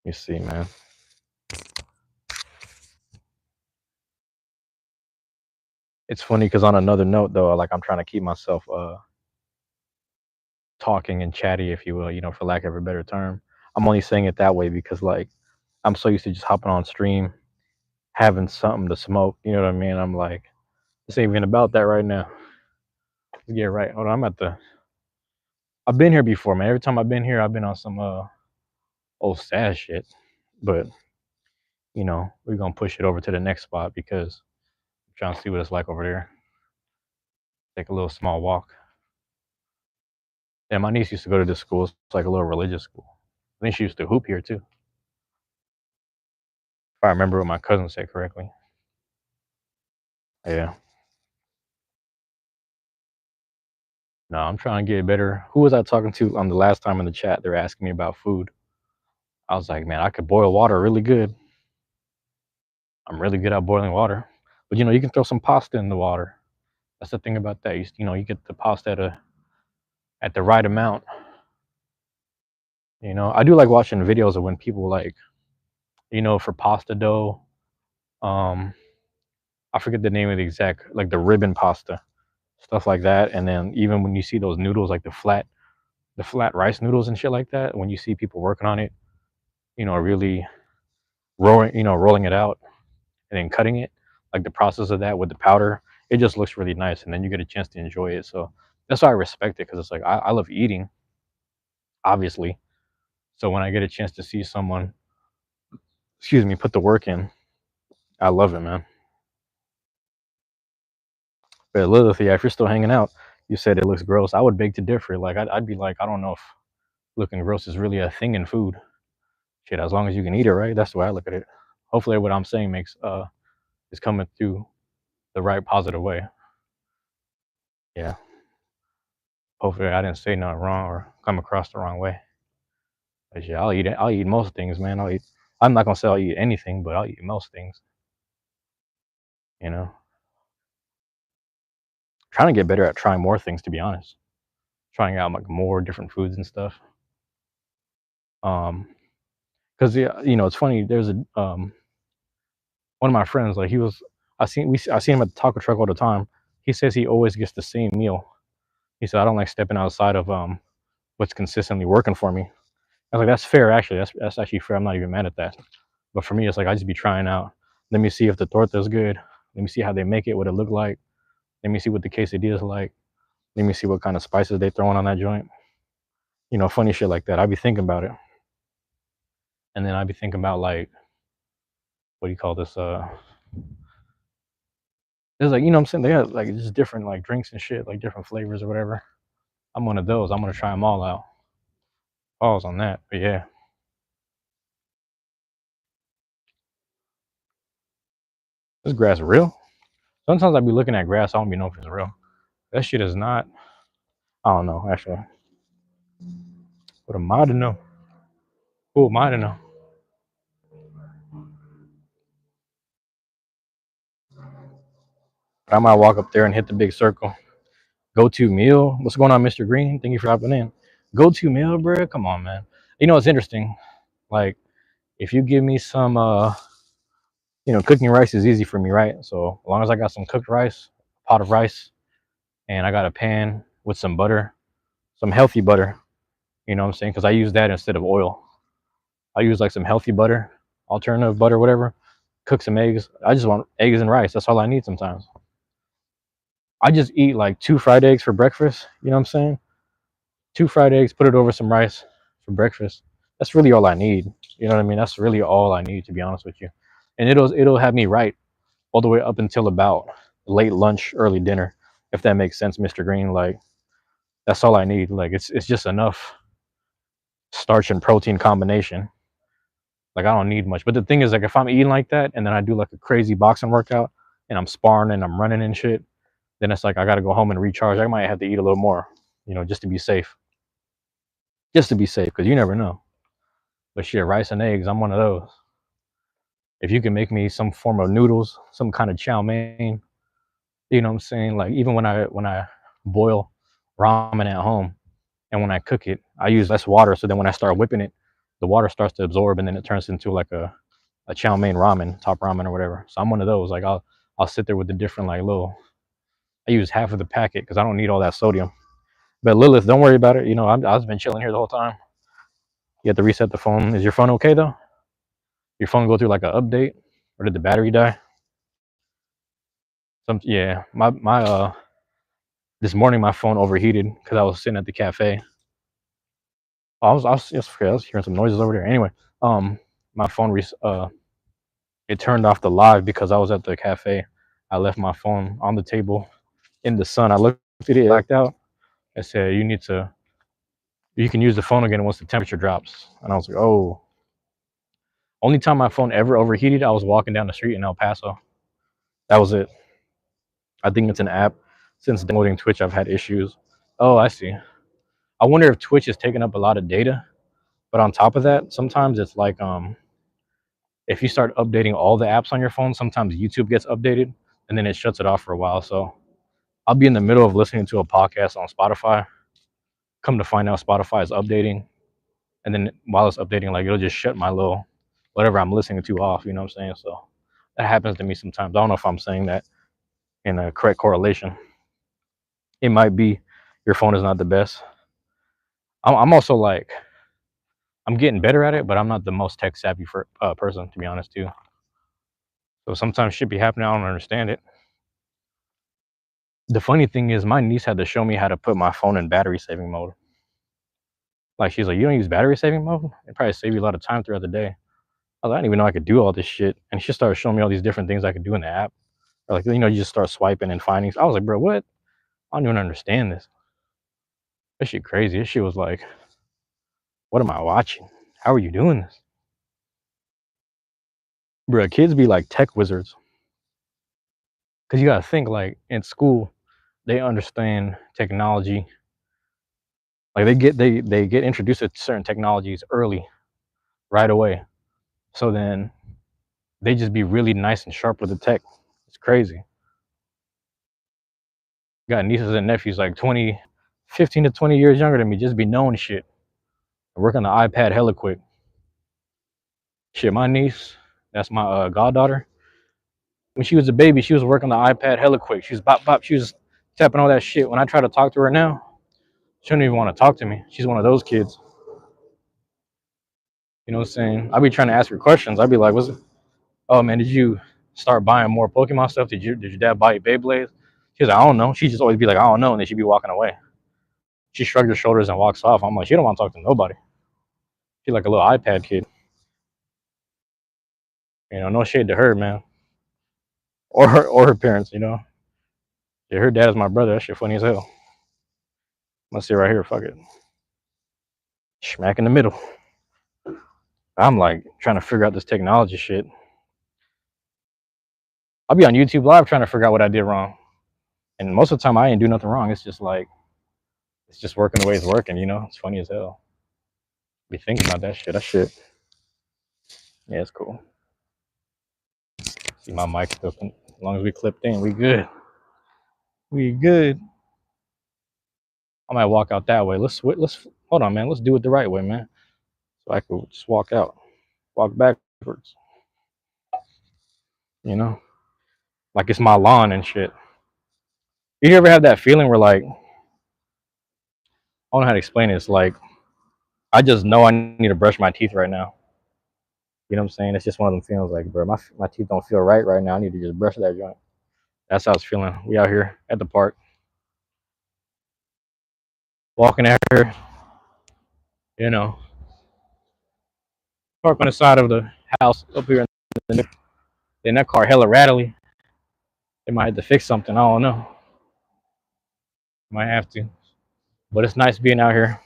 You see, man. It's funny because on another note though, like I'm trying to keep myself talking and chatty, if you will, for lack of a better term. I'm only saying it that way because like I'm so used to just hopping on stream, having something to smoke. You know what I mean? I'm like, this ain't even about that right now. Yeah, right. Hold on, I'm at the. I've been here before, man. Every time I've been here, I've been on some old sad shit. But we're gonna push it over to the next spot because I'm trying to see what it's like over there. Take a little small walk. And my niece used to go to this school. It's like a little religious school. I think she used to hoop here too, if I remember what my cousin said correctly. Yeah. No, I'm trying to get better. Who was I talking to on the last time in the chat? They were asking me about food. I was like, man, I could boil water really good. I'm really good at boiling water. But you can throw some pasta in the water. That's the thing about that. You get the pasta at the right amount. I do like watching videos of when people like, for pasta dough. Um, I forget the name of the exact, like the ribbon pasta, stuff like that. And then even when you see those noodles, like the flat rice noodles and shit like that, when you see people working on it, really rolling it out and then cutting it, like the process of that with the powder, it just looks really nice. And then you get a chance to enjoy it. So that's why I respect it because it's like I love eating, obviously. So when I get a chance to see someone, excuse me, put the work in, I love it, man. But Lilith, yeah, if you're still hanging out, you said it looks gross. I would beg to differ. Like I'd be like, I don't know if looking gross is really a thing in food. Shit, as long as you can eat it, right? That's the way I look at it. Hopefully, what I'm saying is coming through the right positive way. Yeah. Hopefully, I didn't say nothing wrong or come across the wrong way. But yeah, I'll eat it. I'll eat most things, man. I'll eat. I'm not gonna say I'll eat anything, but I'll eat most things. You know, trying to get better at trying more things. To be honest, trying out like more different foods and stuff. Because yeah, it's funny. There's one of my friends. Like I seen him at the taco truck all the time. He says he always gets the same meal. He said I don't like stepping outside of what's consistently working for me. I was like, that's fair, actually. That's actually fair. I'm not even mad at that. But for me, it's like I just be trying out. Let me see if the torta is good. Let me see how they make it, what it look like. Let me see what the quesadilla is like. Let me see what kind of spices they throwing on that joint. Funny shit like that. I be thinking about it, and then I be thinking about like, what do you call this? There's like, what I'm saying, they have like just different like drinks and shit, like different flavors or whatever. I'm one of those. I'm gonna try them all out. Pause on that, but yeah. This grass real? Sometimes I be looking at grass, I don't even know if it's real. That shit is not. I don't know actually. What am I to know? Who am I to know? I might walk up there and hit the big circle. Go to meal. What's going on, Mr. Green? Thank you for hopping in. Go to meal, bro. Come on, man. It's interesting. Like, if you give me some, cooking rice is easy for me, right? So as long as I got some cooked rice, pot of rice, and I got a pan with some butter, some healthy butter. You know what I'm saying? Because I use that instead of oil. I use like some healthy butter, alternative butter, whatever. Cook some eggs. I just want eggs and rice. That's all I need sometimes. I just eat like 2 fried eggs for breakfast. You know what I'm saying? 2 fried eggs, put it over some rice for breakfast. That's really all I need. You know what I mean? That's really all I need, to be honest with you. And it'll have me right all the way up until about late lunch, early dinner, if that makes sense, Mr. Green. Like that's all I need. Like it's just enough starch and protein combination. Like I don't need much. But the thing is, like if I'm eating like that and then I do like a crazy boxing workout and I'm sparring and I'm running and shit, then it's like I gotta go home and recharge. I might have to eat a little more, just to be safe. Just to be safe, because you never know. But shit, rice and eggs, I'm one of those. If you can make me some form of noodles, some kind of chow mein, you know what I'm saying? Like even when I boil ramen at home and when I cook it, I use less water. So then when I start whipping it, the water starts to absorb and then it turns into like a chow mein ramen, top ramen or whatever. So I'm one of those. Like I'll sit there with the different like little I use half of the packet because I don't need all that sodium. But Lilith, don't worry about it. You know, I've been chilling here the whole time. You have to reset the phone. Is your phone okay though? Your phone go through like an update, or did the battery die? Yeah, my this morning my phone overheated because I was sitting at the cafe. I was hearing some noises over there. Anyway, my phone it turned off the live because I was at the cafe. I left my phone on the table in the sun. I looked at it, blacked out. I said, you can use the phone again once the temperature drops. And I was like, oh. Only time my phone ever overheated, I was walking down the street in El Paso. That was it. I think it's an app. Since downloading Twitch, I've had issues. Oh, I see. I wonder if Twitch is taking up a lot of data. But on top of that, sometimes it's like if you start updating all the apps on your phone, sometimes YouTube gets updated and then it shuts it off for a while. So I'll be in the middle of listening to a podcast on Spotify. Come to find out, Spotify is updating, and then while it's updating, like it'll just shut my little whatever I'm listening to off. You know what I'm saying? So that happens to me sometimes. I don't know if I'm saying that in a correct correlation. It might be your phone is not the best. I'm also like I'm getting better at it, but I'm not the most tech savvy person, to be honest too. So sometimes shit be happening, I don't understand it. The funny thing is, my niece had to show me how to put my phone in battery saving mode. Like she's like, you don't use battery saving mode? It probably save you a lot of time throughout the day. I was like, I didn't even know I could do all this shit. And she started showing me all these different things I could do in the app. Or like, you know, you just start swiping and finding. I was like, bro, what? I don't even understand this. This shit crazy. This shit was like, what am I watching? How are you doing this? Bro, kids be like tech wizards. Cause you gotta think like in school, they understand technology. Like they get introduced to certain technologies early, right away. So then they just be really nice and sharp with the tech. It's crazy. Got nieces and nephews like 20, 15 to 20 years younger than me, just be knowing shit. I work on the iPad hella quick. Shit, my niece, that's my goddaughter. When she was a baby, she was working the iPad hella quick. She was bop bop. She was tapping all that shit. When I try to talk to her now, she don't even want to talk to me. She's one of those kids. You know what I'm saying? I be trying to ask her questions. I be like, "What's it? Oh man, did you start buying more Pokemon stuff? Did your dad buy you Beyblades?" She's like, "I don't know." She just always be like, "I don't know," and then she'd be walking away. She shrugged her shoulders and walks off. I'm like, she don't want to talk to nobody. She's like a little iPad kid. You know, no shade to her, man, or her parents. You know, yeah, her dad is my brother. That shit funny as hell. Let's see right here. Fuck it. Smack in the middle. I'm like trying to figure out this technology shit. I'll be on YouTube Live trying to figure out what I did wrong. And most of the time, I ain't do nothing wrong. It's just like, it's just working the way it's working, you know? It's funny as hell. Be thinking about that shit. That shit. Yeah, it's cool. See my mic open. As long as we clipped in, we good. We good. I might walk out that way. Let's hold on, man. Let's do it the right way, man. So I could just walk out, walk backwards. You know, like it's my lawn and shit. You ever have that feeling where like, I don't know how to explain it. It's like I just know I need to brush my teeth right now. You know what I'm saying? It's just one of them feelings like, bro, my teeth don't feel right now. I need to just brush that joint. That's how it's feeling. We out here at the park, walking at her, you know, park on the side of the house up here. Then that car hella rattly. They might have to fix something. I don't know. Might have to. But it's nice being out here.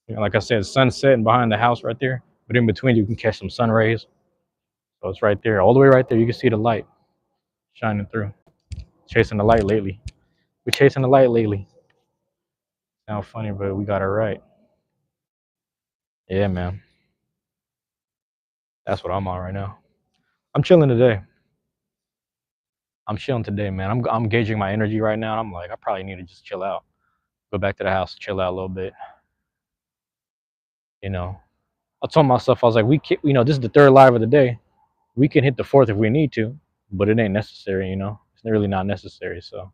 You know, like I said, sun's setting behind the house right there. But in between, you can catch some sun rays. So it's right there, all the way right there. You can see the light shining through. Chasing the light lately. We're chasing the light lately. Sound funny, but we got it right. Yeah, man. That's what I'm on right now. I'm chilling today. I'm chilling today, man. I'm gauging my energy right now. I'm like, I probably need to just chill out. Go back to the house, chill out a little bit. You know, I told myself, I was like, we can, you know, this is the third live of the day. We can hit the fourth if we need to, but it ain't necessary, you know. It's really not necessary. So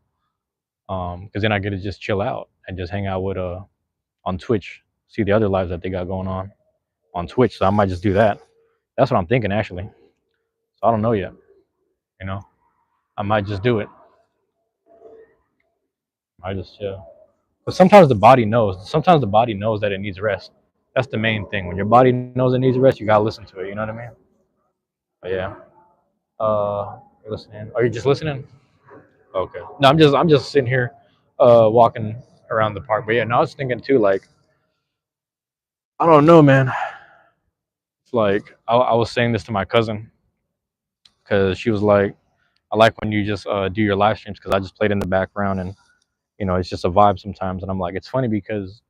Because then I get to just chill out and just hang out with on Twitch, see the other lives that they got going on Twitch. So I might just do that. That's what I'm thinking actually. So I don't know yet. You know, I might just do it. I just chill. But sometimes the body knows. Sometimes the body knows that it needs rest. That's the main thing. When your body knows it needs rest, you gotta listen to it. You know what I mean? But yeah. You're listening. Are you just listening? Okay. No, I'm just sitting here, walking around the park. But yeah, no, I was thinking too. Like, I don't know, man. It's like I was saying this to my cousin because she was like, I like when you just do your live streams because I just played in the background and it's just a vibe sometimes. And I'm like, it's funny because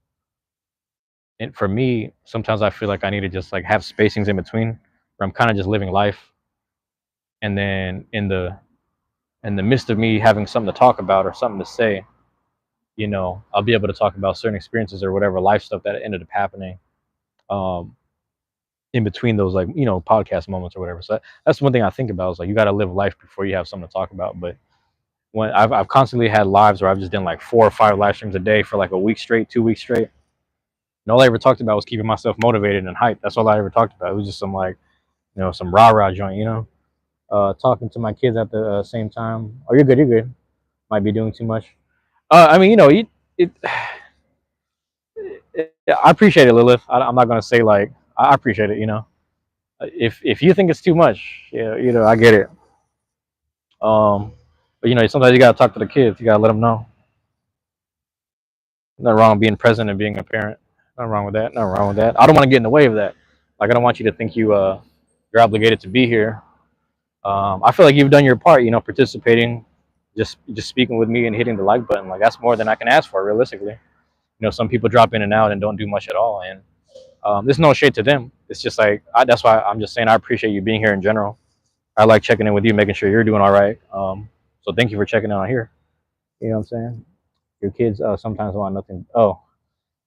for me, sometimes I feel like I need to just like have spacings in between where I'm kind of just living life, and then in the midst of me having something to talk about or something to say, I'll be able to talk about certain experiences or whatever life stuff that ended up happening. Um, in between those like podcast moments or whatever. So that's one thing I think about is like you got to live life before you have something to talk about. But when I've constantly had lives where I've just done like 4 or 5 live streams a day for like a week straight, 2 weeks straight. And all I ever talked about was keeping myself motivated and hyped. That's all I ever talked about. It was just some like some rah rah joint. Talking to my kids at the same time. Oh, you're good. You're good. Might be doing too much. I mean, I appreciate it, Lilith. I'm not gonna say like I appreciate it. If you think it's too much, yeah, I get it. But sometimes you gotta talk to the kids. You gotta let them know. Nothing wrong with being present and being a parent. Nothing wrong with that. Nothing wrong with that. I don't want to get in the way of that. Like I don't want you to think you're obligated to be here. I feel like you've done your part. Participating, just speaking with me and hitting the like button. Like that's more than I can ask for realistically. Some people drop in and out and don't do much at all. And there's no shade to them. It's just like that's why I'm just saying I appreciate you being here in general. I like checking in with you, making sure you're doing all right. So thank you for checking in on here. You know what I'm saying? Your kids sometimes want nothing. Oh,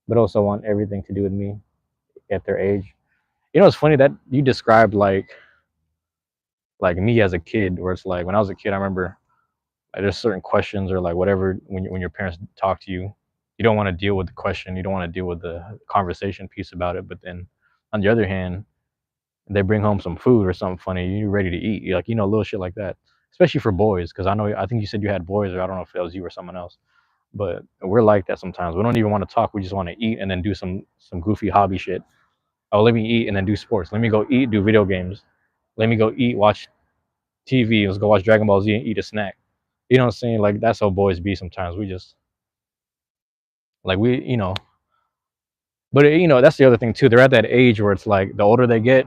but also want everything to do with me at their age. It's funny that you described like me as a kid, where it's like when I was a kid, I remember like, there's certain questions or like whatever when your parents talk to you, you don't want to deal with the question, you don't want to deal with the conversation piece about it. But then on the other hand, they bring home some food or something funny, you're ready to eat. You're like little shit like that, especially for boys, because I think you said you had boys, or I don't know if that was you or someone else. But we're like that sometimes. We don't even want to talk. We just want to eat and then do some goofy hobby shit. Oh, let me eat and then do sports. Let me go eat, do video games. Let me go eat, watch TV. Let's go watch Dragon Ball Z and eat a snack. You know what I'm saying? Like that's how boys be sometimes. We just like but that's the other thing too. They're at that age where it's like the older they get,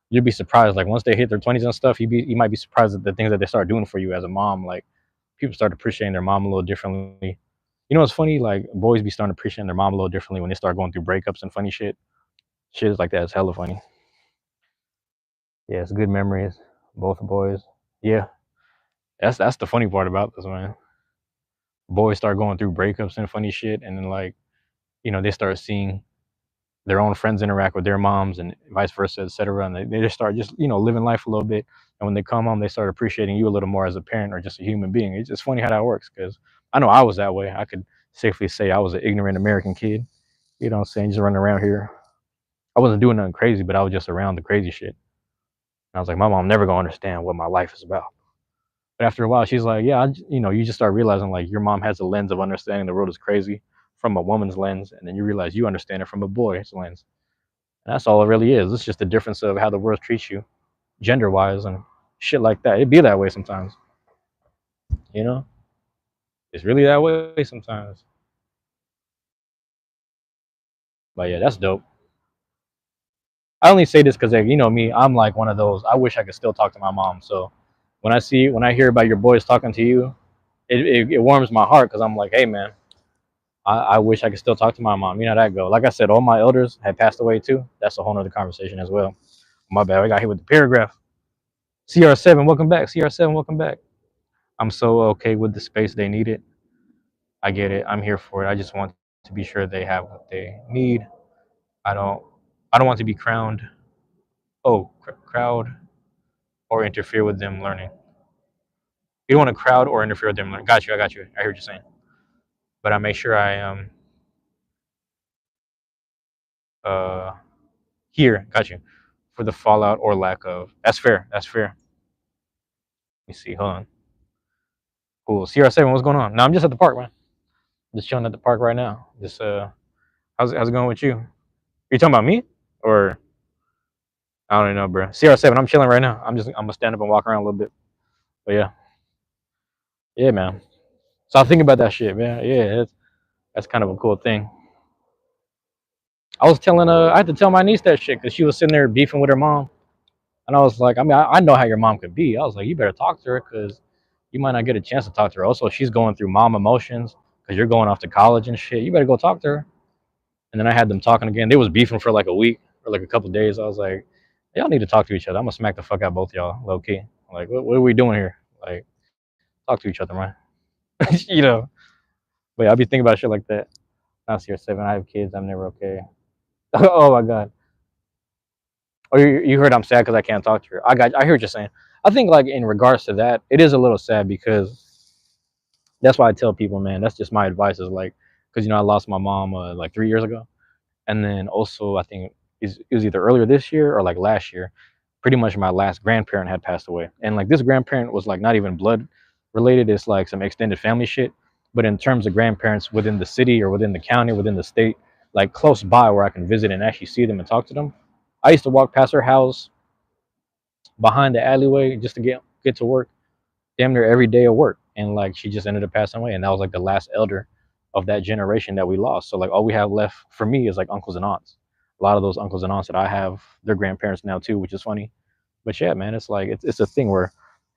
you'd be surprised. Like once they hit their 20s and stuff, you might be surprised at the things that they start doing for you as a mom. Like people start appreciating their mom a little differently. It's funny. Like boys be starting appreciating their mom a little differently when they start going through breakups and funny shit. Shit is like that. It's hella funny. Yeah, it's good memories. Both boys. Yeah, that's the funny part about this, man. Boys start going through breakups and funny shit, and then like they start seeing their own friends interact with their moms and vice versa, etc. And they just start just living life a little bit. And when they come home, they start appreciating you a little more as a parent or just a human being. It's just funny how that works because I know I was that way. I could safely say I was an ignorant American kid. You know what I'm saying? Just running around here. I wasn't doing nothing crazy, but I was just around the crazy shit. And I was like, my mom never gonna understand what my life is about. But after a while, she's like, yeah, you just start realizing like your mom has a lens of understanding the world is crazy from a woman's lens, and then you realize you understand it from a boy's lens. And that's all it really is. It's just a difference of how the world treats you, gender wise, and shit like that. It be that way sometimes. You know, it's really that way sometimes. But yeah, that's dope. I only say this because like, me, I'm like one of those. I wish I could still talk to my mom. So when I hear about your boys talking to you, it warms my heart because I'm like, hey man, I wish I could still talk to my mom. You know that go. Like I said, all my elders had passed away too. That's a whole nother conversation as well. My bad. I got hit with the paragraph. CR7, welcome back. CR7, welcome back. I'm so okay with the space they needed. I get it. I'm here for it. I just want to be sure they have what they need. I don't. I don't want to be crowned. Oh, crowd or interfere with them learning. You don't want to crowd or interfere with them. Like, got you. I got you. I hear what you're saying. But I make sure I uh here. Got you. For the fallout or lack of. That's fair. That's fair. Let me see. Hold on. Cool. CR7. What's going on? No, I'm just at the park, man. Just chilling at the park right now. Just how's it going with you? Are you talking about me or I don't know, bro. CR7. I'm chilling right now. I'm gonna stand up and walk around a little bit. But yeah, yeah, man. So I think about that shit, man. Yeah, that's kind of a cool thing. I was telling I had to tell my niece that shit because she was sitting there beefing with her mom, and I was like, I mean, I know how your mom could be. I was like, you better talk to her because you might not get a chance to talk to her. Also, she's going through mom emotions because you're going off to college and shit. You better go talk to her. And then I had them talking again. They was beefing for like a week or like a couple of days. I was like, y'all need to talk to each other. I'm gonna smack the fuck out both y'all, low key. Like, what are we doing here? Like, talk to each other, man. you know. But yeah, I be thinking about shit like that. Now CR7, I have kids. I'm never okay. oh my god. Oh, you heard I'm sad because I can't talk to her. I hear what you're saying. I think like in regards to that, it is a little sad because that's why I tell people, man. That's just my advice. Is like, because I lost my mom like 3 years ago, and then also I think it was either earlier this year or like last year. Pretty much my last grandparent had passed away, and like this grandparent was like not even blood related. It's like some extended family shit. But in terms of grandparents within the city or within the county, within the state, like close by where I can visit and actually see them and talk to them. I used to walk past her house behind the alleyway just to get to work damn near every day of work. And like she just ended up passing away. And that was like the last elder of that generation that we lost. So like all we have left for me is like uncles and aunts. A lot of those uncles and aunts that I have, they're grandparents now too, which is funny. But yeah, man, it's like it's a thing where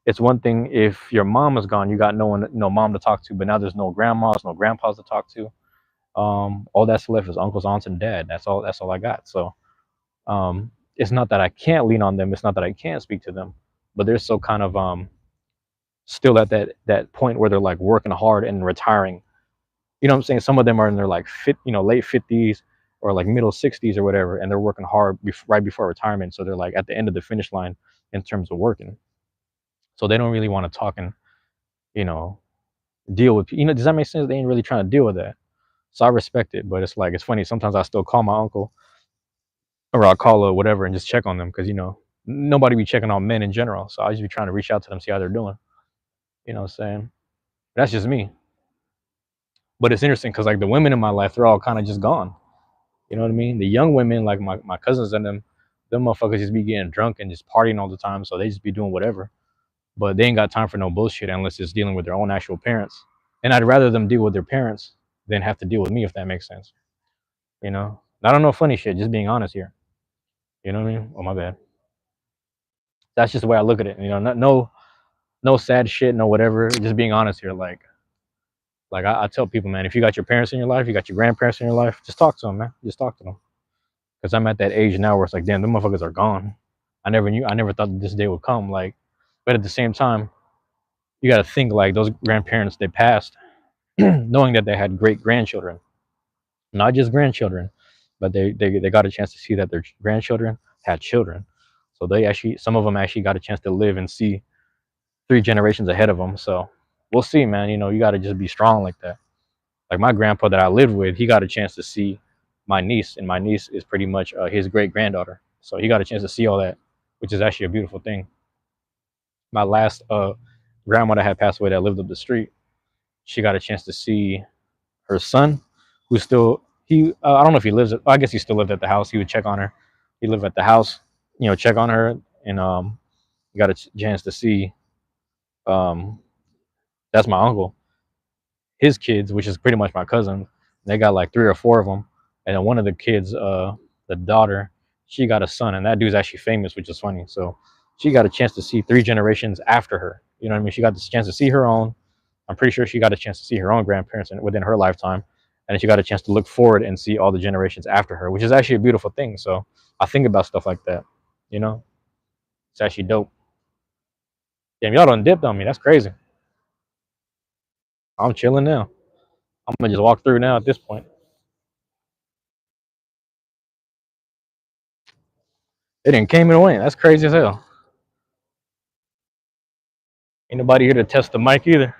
it's one thing if your mom is gone, you got no one, no mom to talk to, but now there's no grandmas, no grandpas to talk to. All that's left is uncles, aunts, and dad. That's all I got. So it's not that I can't lean on them. It's not that I can't speak to them, but they're so kind of still at that point where they're like working hard and retiring. You know what I'm saying? Some of them are in their like late 50s or like middle 60s or whatever, and they're working hard right before retirement. So they're like at the end of the finish line in terms of working. So they don't really want to talk and you know deal with does that make sense? They ain't really trying to deal with that. So I respect it, but it's like it's funny. Sometimes I still call my uncle or I'll call or whatever and just check on them because nobody be checking on men in general. So I just be trying to reach out to them, see how they're doing. You know what I'm saying? That's just me. But it's interesting because like the women in my life, they're all kind of just gone. You know what I mean? The young women, like my cousins and them motherfuckers just be getting drunk and just partying all the time. So they just be doing whatever. But they ain't got time for no bullshit unless it's dealing with their own actual parents. And I'd rather them deal with their parents than have to deal with me, if that makes sense. I don't know funny shit, just being honest here. You know what I mean? Oh my bad. That's just the way I look at it. No sad shit, no whatever. Just being honest here. Like I tell people, man, if you got your parents in your life, you got your grandparents in your life, just talk to them, man. Just talk to them. Because I'm at that age now where it's like, damn, them motherfuckers are gone. I never thought that this day would come. Like, but at the same time, you got to think like those grandparents they passed, knowing that they had great grandchildren, not just grandchildren, but they got a chance to see that their grandchildren had children. So some of them actually got a chance to live and see 3 generations ahead of them. So we'll see, man. You got to just be strong like that. Like my grandpa that I lived with, he got a chance to see my niece, and my niece is pretty much his great granddaughter. So he got a chance to see all that, which is actually a beautiful thing. My last grandma that had passed away that lived up the street, she got a chance to see her son, who's still he. I don't know if he lives. I guess he still lived at the house. He would check on her. He lived at the house, check on her, and he got a chance to see. Um, that's my uncle. His kids, which is pretty much my cousin, they got like 3 or 4 of them, and then one of the kids, the daughter, she got a son, and that dude's actually famous, which is funny. So she got a chance to see 3 generations after her. You know what I mean? She got the chance to see her own. I'm pretty sure she got a chance to see her own grandparents within her lifetime, and she got a chance to look forward and see all the generations after her, which is actually a beautiful thing. So I think about stuff like that. You know, it's actually dope. Damn, y'all done dipped on me. That's crazy. I'm chilling now. I'm gonna just walk through now at this point. It didn't came and went. That's crazy as hell. Ain't nobody here to test the mic either.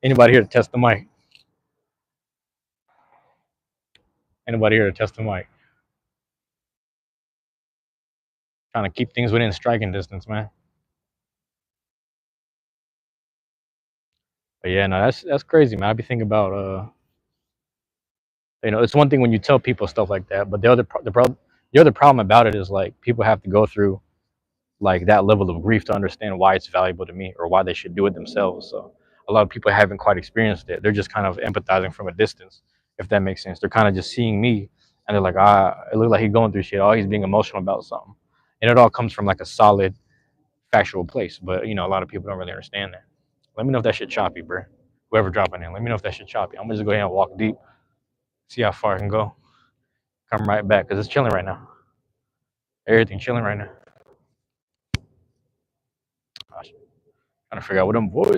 Anybody here to test the mic? Anybody here to test the mic? Trying to keep things within striking distance, man. But yeah, no, that's crazy, man. I be thinking about it's one thing when you tell people stuff like that, but the other problem about it is like people have to go through like that level of grief to understand why it's valuable to me or why they should do it themselves. So a lot of people haven't quite experienced it. They're just kind of empathizing from a distance, if that makes sense. They're kind of just seeing me and they're like, it looks like he's going through shit. Oh, he's being emotional about something. And it all comes from like a solid factual place. But a lot of people don't really understand that. Let me know if that shit choppy, bro. Whoever dropping in, let me know if that shit choppy. I'm gonna just go ahead and walk deep, see how far I can go. Come right back because it's chilling right now. Everything chilling right now. Gosh, trying to figure out what them boys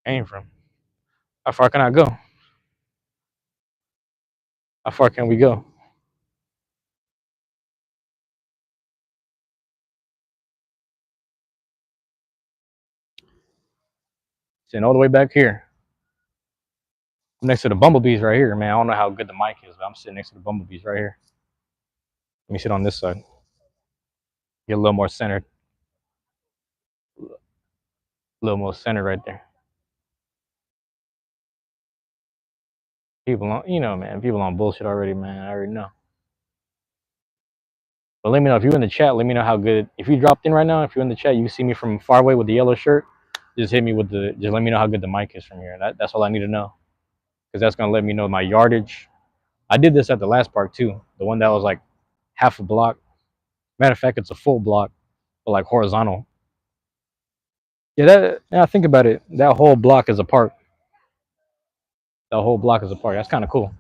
came from. How far can I go? How far can we go? Sitting all the way back here. I'm next to the bumblebees right here, man. I don't know how good the mic is, but I'm sitting next to the bumblebees right here. Let me sit on this side. Get a little more centered. A little more centered right there. People on, man. People on bullshit already, man. I already know. But let me know if you're in the chat. Let me know how good. If you dropped in right now, if you're in the chat, you see me from far away with the yellow shirt. Just hit me with the. Just let me know how good the mic is from here. That's all I need to know, because that's gonna let me know my yardage. I did this at the last park too. The one that was like half a block. Matter of fact, it's a full block, but like horizontal. Yeah, think about it. That whole block is a park. That whole block is a park. That's kind of cool.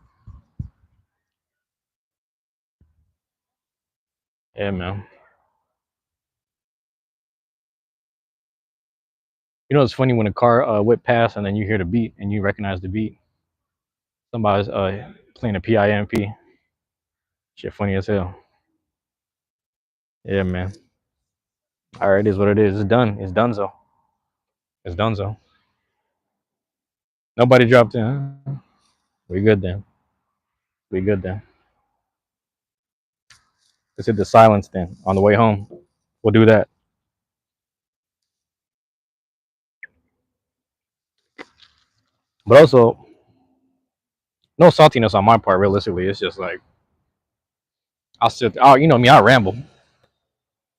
Yeah, man. It's funny when a car whip past and then you hear the beat and you recognize the beat. Somebody's playing a PIMP. Shit, funny as hell. Yeah, man. All right, it is what it is. It's done. It's donezo. It's donezo. Nobody dropped in. Huh? We good then. We good then. Let's hit the silence then on the way home. We'll do that. But also, no saltiness on my part. Realistically, it's just like I'll sit. Oh, you know me. I ramble.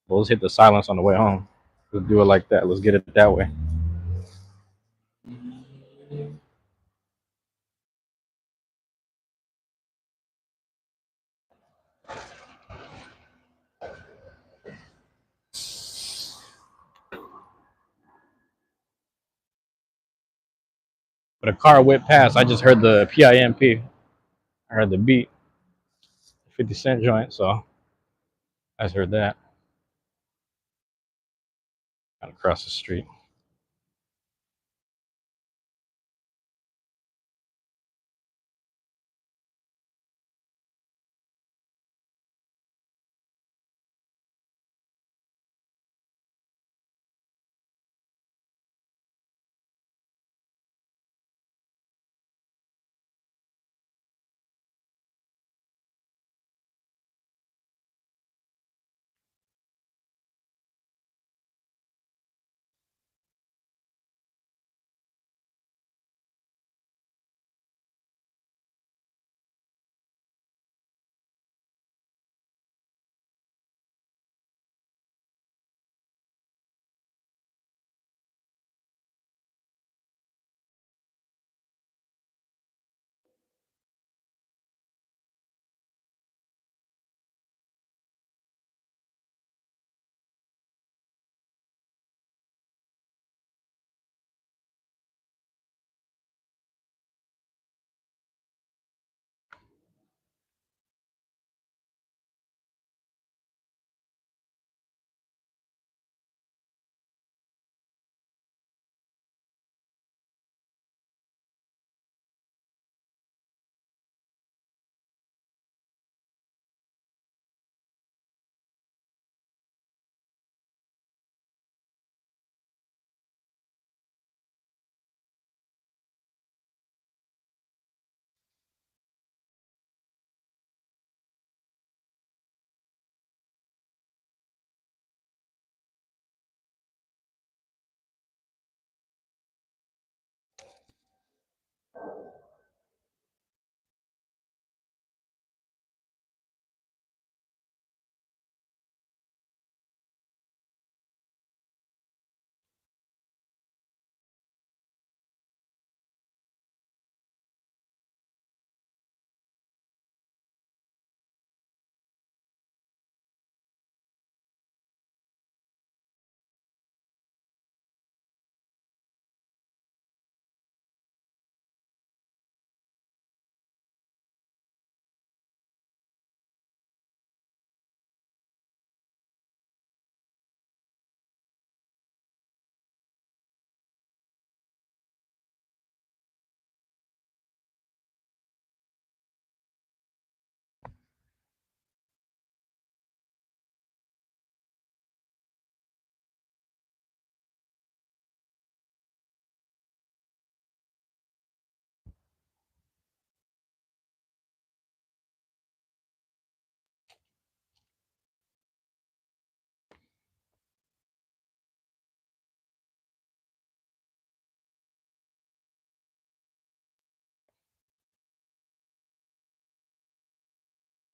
But let's hit the silence on the way home. Let's do it like that. Let's get it that way. But a car whipped past. I just heard the PIMP. I heard the beat. 50 Cent joint. So I just heard that. Kind of across the street.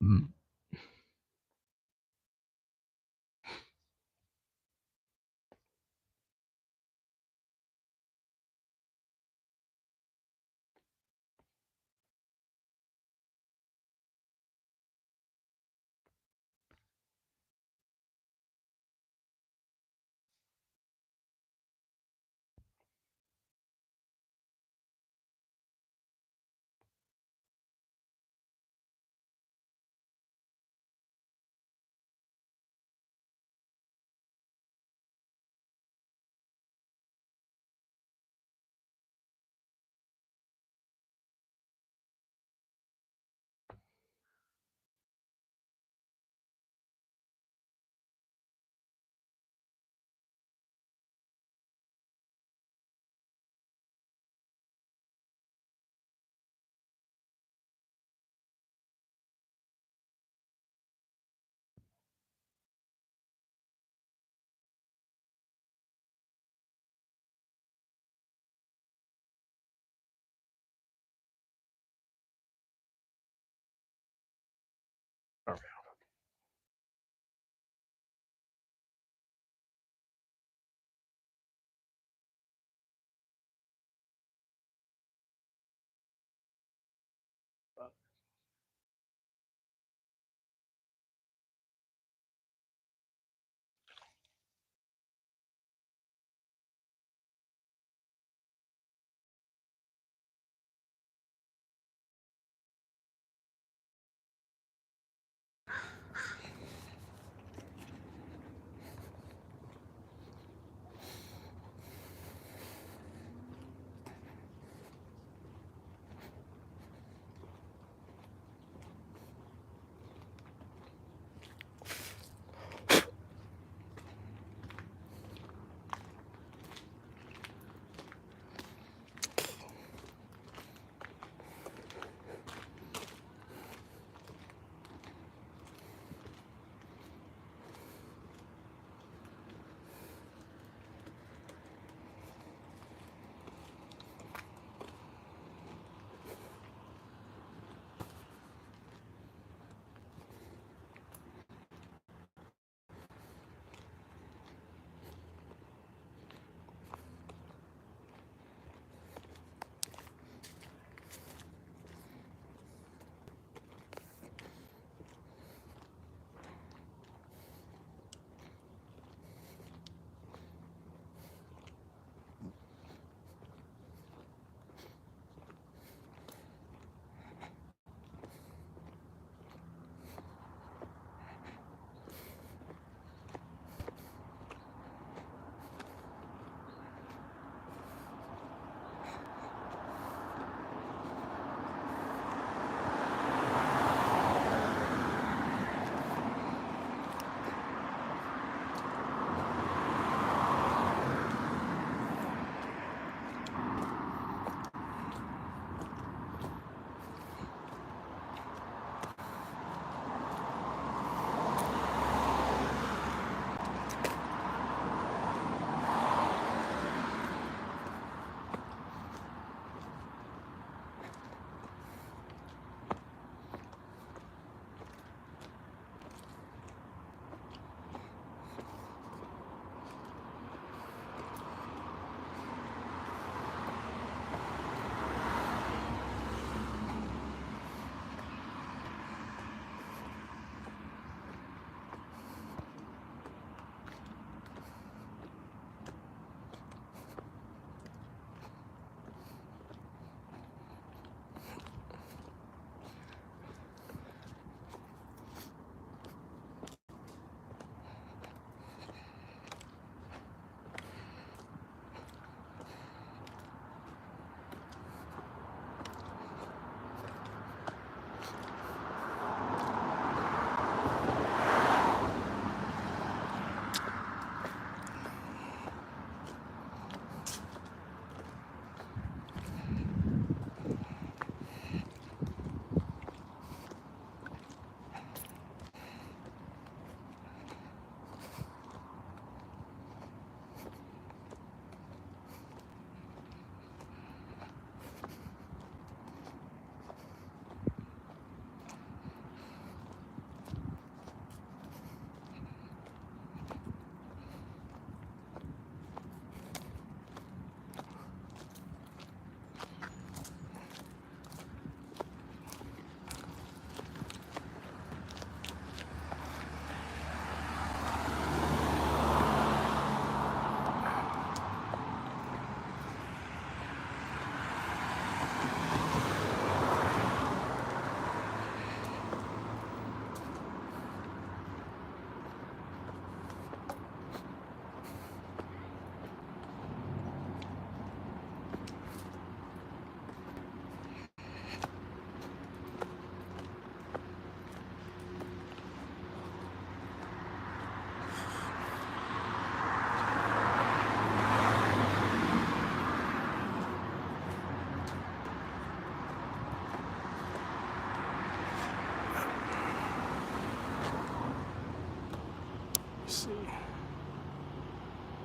Mm.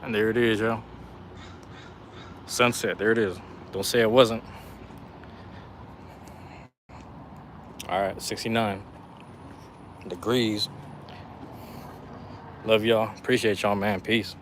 And there it is, y'all. Sunset. There it is. Don't say it wasn't. All right, 69 degrees. Love y'all. Appreciate y'all, man. Peace.